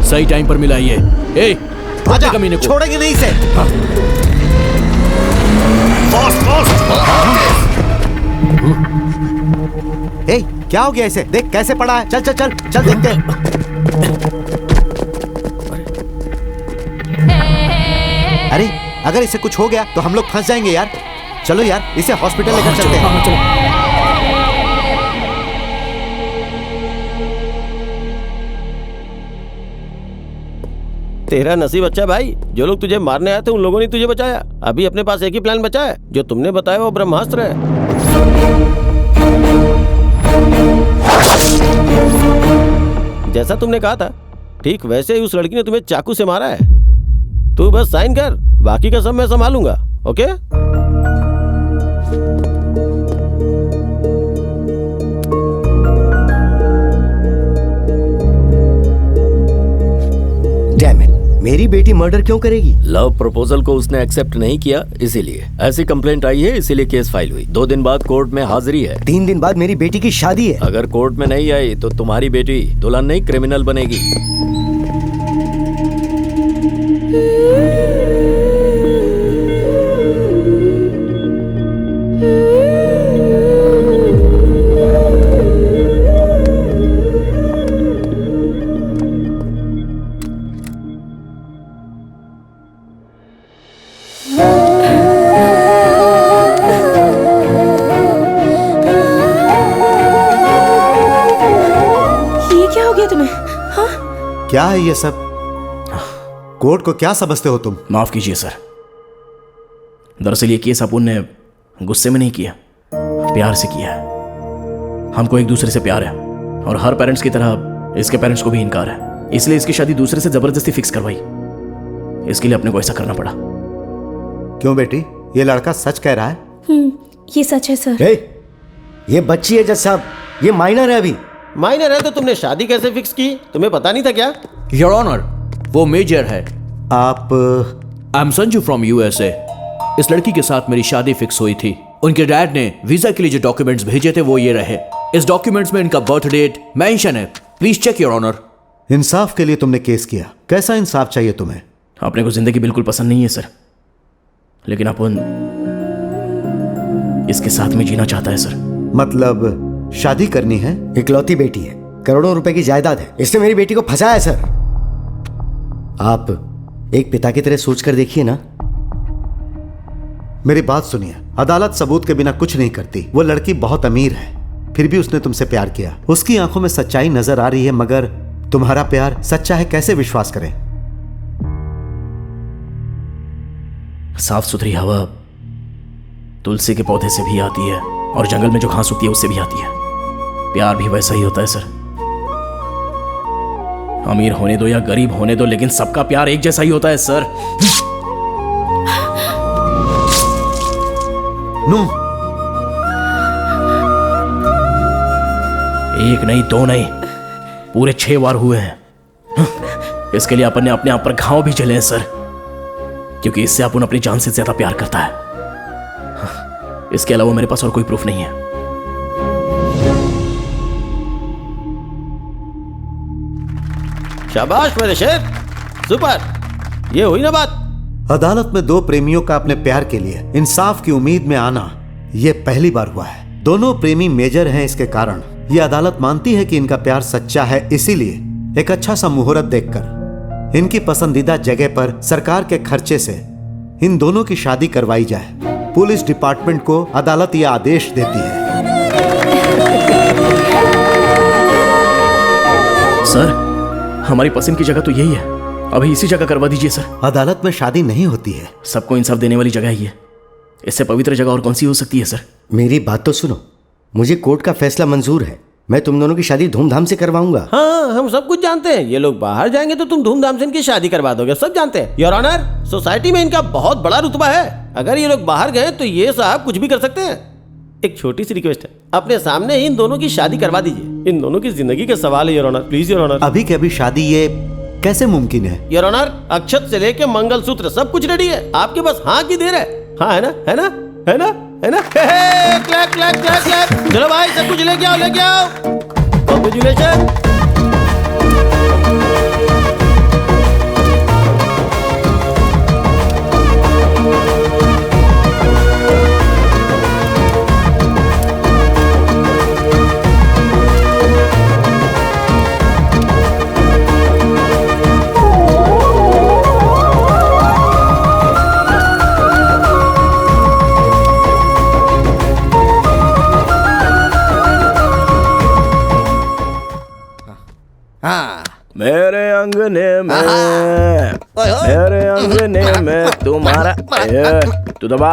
सही टाइम पर मिला ये। ए, आजा, कमीने को छोड़ेंगे नहीं इसे। ए, क्या हो गया इसे? देख कैसे पड़ा है। चल चल चल चल देखते हैं। अरे अगर इसे कुछ हो गया तो हम लोग फंस जाएंगे यार। चलो यार इसे हॉस्पिटल लेकर चलते हैं। तेरा नसीब अच्छा भाई, जो लोग तुझे मारने आए थे उन लोगों ने तुझे बचाया। अभी अपने पास एक ही प्लान बचा है, जो तुमने बताया वो ब्रह्मास्त्र है। जैसा तुमने कहा था ठीक वैसे ही उस लड़की ने तुम्हें चाकू से मारा है। तू बस साइन कर, बाकी का सब मैं संभालूंगा। ओके? डैम इट, मेरी बेटी मर्डर क्यों करेगी? लव प्रपोजल को उसने एक्सेप्ट नहीं किया, इसीलिए ऐसी कंप्लेंट आई है, इसीलिए केस फाइल हुई। 2 दिन बाद कोर्ट में हाजिरी है। 3 दिन बाद मेरी बेटी की शादी है। अगर कोर्ट में नहीं आई तो तुम्हारी बेटी दुल्हन नहीं क्रिमिनल बनेगी। क्या है ये सब? कोर्ट को क्या समझते हो तुम? माफ कीजिए सर, दरअसल ये केस अपुन ने गुस्से में नहीं किया, प्यार से किया है। हमको एक दूसरे से प्यार है और हर पेरेंट्स की तरह इसके पेरेंट्स को भी इनकार है, इसलिए इसकी शादी दूसरे से जबरदस्ती फिक्स करवाई। इसके लिए अपने को ऐसा करना पड़ा। क्यों बेटी, ये लड़का सच कह रहा है? ये सच है सर। ये बच्ची है जज साहब, ये माइनर है अभी। माइनर है तो तुमने शादी कैसे फिक्स की? तुम्हें पता नहीं था क्या? योर ऑनर, वो मेजर है। आप? I am Sanju from USA. इस लड़की के साथ मेरी शादी फिक्स हुई थी। उनके डैड ने वीजा के लिए जो डॉक्यूमेंट्स भेजे थे वो ये रहे। इस डॉक्यूमेंट्स में इनका बर्थ डेट मेंशन है। Please check your honour. इंसाफ के लिए तुमने केस किया, कैसा इंसाफ चाहिए तुम्हें? अपने को जिंदगी बिल्कुल पसंद नहीं है सर, लेकिन अपन इसके साथ में जीना चाहता है सर। मतलब शादी करनी है? इकलौती बेटी है, करोड़ों रुपए की जायदाद है, इसने मेरी बेटी को फंसाया है सर। आप एक पिता की तरह सोच कर देखिए ना। मेरी बात सुनिए, अदालत सबूत के बिना कुछ नहीं करती। वो लड़की बहुत अमीर है, फिर भी उसने तुमसे प्यार किया। उसकी आंखों में सच्चाई नजर आ रही है, मगर तुम्हारा प्यार सच्चा है, कैसे विश्वास करें? साफ सुथरी हवा तुलसी के पौधे से भी आती है और जंगल में जो घास उगती है उससे भी आती है। प्यार भी वैसा ही होता है सर। अमीर होने दो या गरीब होने दो, लेकिन सबका प्यार एक जैसा ही होता है सर। नो, एक नहीं, 2 नहीं, पूरे 6 बार हुए हैं। इसके लिए अपन ने अपने आप पर घाव भी झेले हैं सर, क्योंकि इससे अपन अपनी जान से ज्यादा प्यार करता है। इसके अलावा मेरे पास और कोई प्रूफ नहीं है। शाबाश मेरे शेर, सुपर। ये हुई ना बात। अदालत में 2 प्रेमियों का अपने प्यार के लिए इंसाफ की उम्मीद में आना यह पहली बार हुआ है। दोनों प्रेमी मेजर हैं, इसके कारण यह अदालत मानती है कि इनका प्यार सच्चा है। इसीलिए एक अच्छा सा मुहूर्त देखकर इनकी पसंदीदा जगह पर सरकार के खर्चे से इन दोनों की शादी करवाई जाए। पुलिस डिपार्टमेंट को अदालत यह आदेश देती है। सर, हमारी पसंद की जगह तो यही है, अभी इसी जगह करवा दीजिए सर। अदालत में शादी नहीं होती है। सबको इंसाफ देने वाली जगह ही है, इससे पवित्र जगह और कौन सी हो सकती है सर? मेरी बात तो सुनो, मुझे कोर्ट का फैसला मंजूर है। मैं तुम दोनों की शादी धूमधाम से करवाऊंगा। हाँ, हम सब कुछ जानते हैं। ये लोग बाहर जाएंगे तो तुम धूमधाम से इनकी शादी करवा दोगे, सब जानते हैं। योर ऑनर, सोसाइटी में इनका बहुत बड़ा रुतबा है। अगर ये लोग बाहर गए तो ये साहब कुछ भी कर सकते हैं। एक छोटी सी रिक्वेस्ट है, अपने सामने ही इन दोनों की शादी करवा दीजिए। इन दोनों की जिंदगी का सवाल है your honour, please your honour. अभी के अभी शादी ये कैसे मुमकिन है? योर ऑनर, अक्षत से लेके मंगलसूत्र सब कुछ रेडी है, आपके बस हाँ की देर है। हाँ, है ना, है ना, है ना, है ना? Clap clap clap clap. चलो भाई, सब कुछ लेके आओ, लेके आओ। कांग्रेचुलेशन। मेरे अंगने में, मेरे अंगने में तुम्हारा, तू दबा,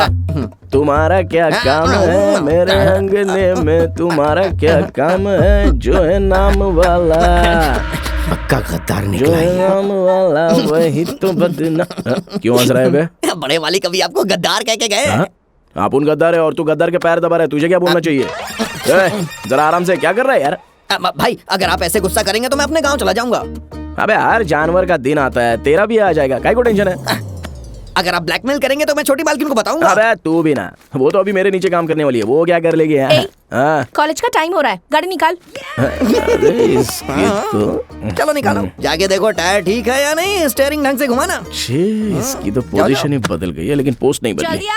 तुम्हारा क्या काम है? मेरे अंगने में तुम्हारा क्या काम है? जो है नाम वाला, पक्का गद्दार जो निकला है है। नाम वाला वही तो बदना। क्यों हंस रहा है बे? बड़े वाली कभी आपको गद्दार कह के गए? हाँ? आप उन गद्दार है और तू गद्दार के पैर दबा रहा है, तुझे क्या बोलना चाहिए? जरा आराम से, क्या कर रहा है यार? भाई, अगर आप ऐसे गुस्सा करेंगे तो मैं अपने गांव चला जाऊंगा। अबे हर जानवर का दिन आता है, तेरा भी आ जाएगा, काय को टेंशन है? अगर आप ब्लैकमेल करेंगे तो मैं छोटी मालकिन को बताऊंगा। अबे तू भी ना, वो तो अभी मेरे नीचे काम करने वाली है, वो क्या कर लेगी? हाँ? कॉलेज का टाइम हो रहा है, गाड़ी निकाल। अरे इसकी तो चलो निकालो, जाके देखो टायर ठीक है या नहीं, स्टीयरिंग ढंग से घुमाना। इसकी तो पोजीशन ही बदल गई है, लेकिन पोस्ट नहीं बदली।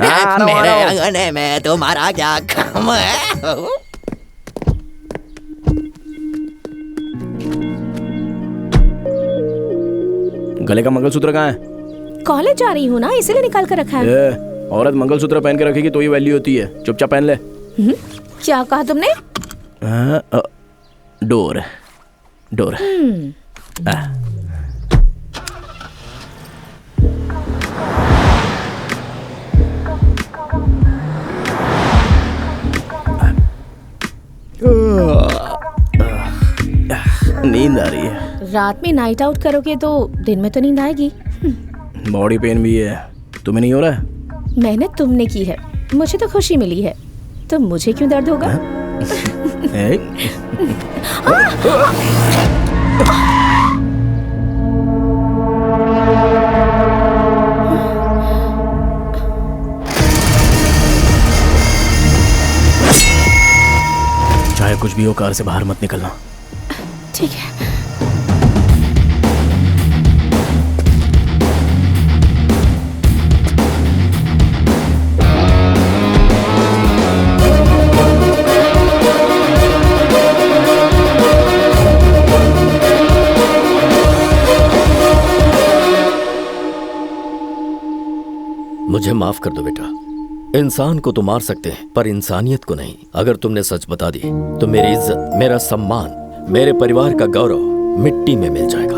मेरे अंगने में तुम्हारा क्या काम है? गले का मंगलसूत्र कहाँ है? कॉलेज जा रही हूँ ना, इसीलिए निकाल कर रखा है। औरत मंगलसूत्र पहन के रखेगी तो ही वैल्यू होती है, चुपचाप पहन ले। क्या कहा तुमने? Door door. नींद आ रही है। रात में नाइट आउट करोगे तो दिन में तो नींद आएगी। बॉडी पेन भी है, तुम्हें नहीं हो रहा है? मेहनत तुमने की है, मुझे तो खुशी मिली है, तो मुझे क्यों दर्द होगा? चाहे कुछ भी हो, कार से बाहर मत निकलना। ठीक है। मुझे माफ कर दो बेटा, इंसान को तो मार सकते हैं पर इंसानियत को नहीं। अगर तुमने सच बता दी तो मेरी इज्जत, मेरा सम्मान, मेरे परिवार का गौरव मिट्टी में मिल जाएगा।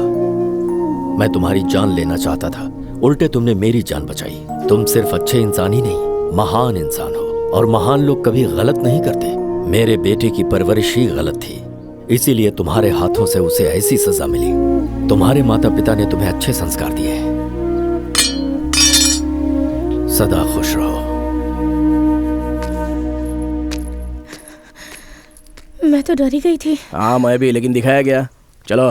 मैं तुम्हारी जान लेना चाहता था, उल्टे तुमने मेरी जान बचाई। तुम सिर्फ अच्छे इंसान ही नहीं, महान इंसान हो, और महान लोग कभी गलत नहीं करते। मेरे बेटे की परवरिश ही गलत थी, इसीलिए तुम्हारे हाथों से उसे ऐसी सजा मिली। तुम्हारे माता पिता ने तुम्हें अच्छे संस्कार दिए। सदा खुश रहो। मैं तो डरी गई थी। हाँ मैं भी, लेकिन दिखाया गया। चलो।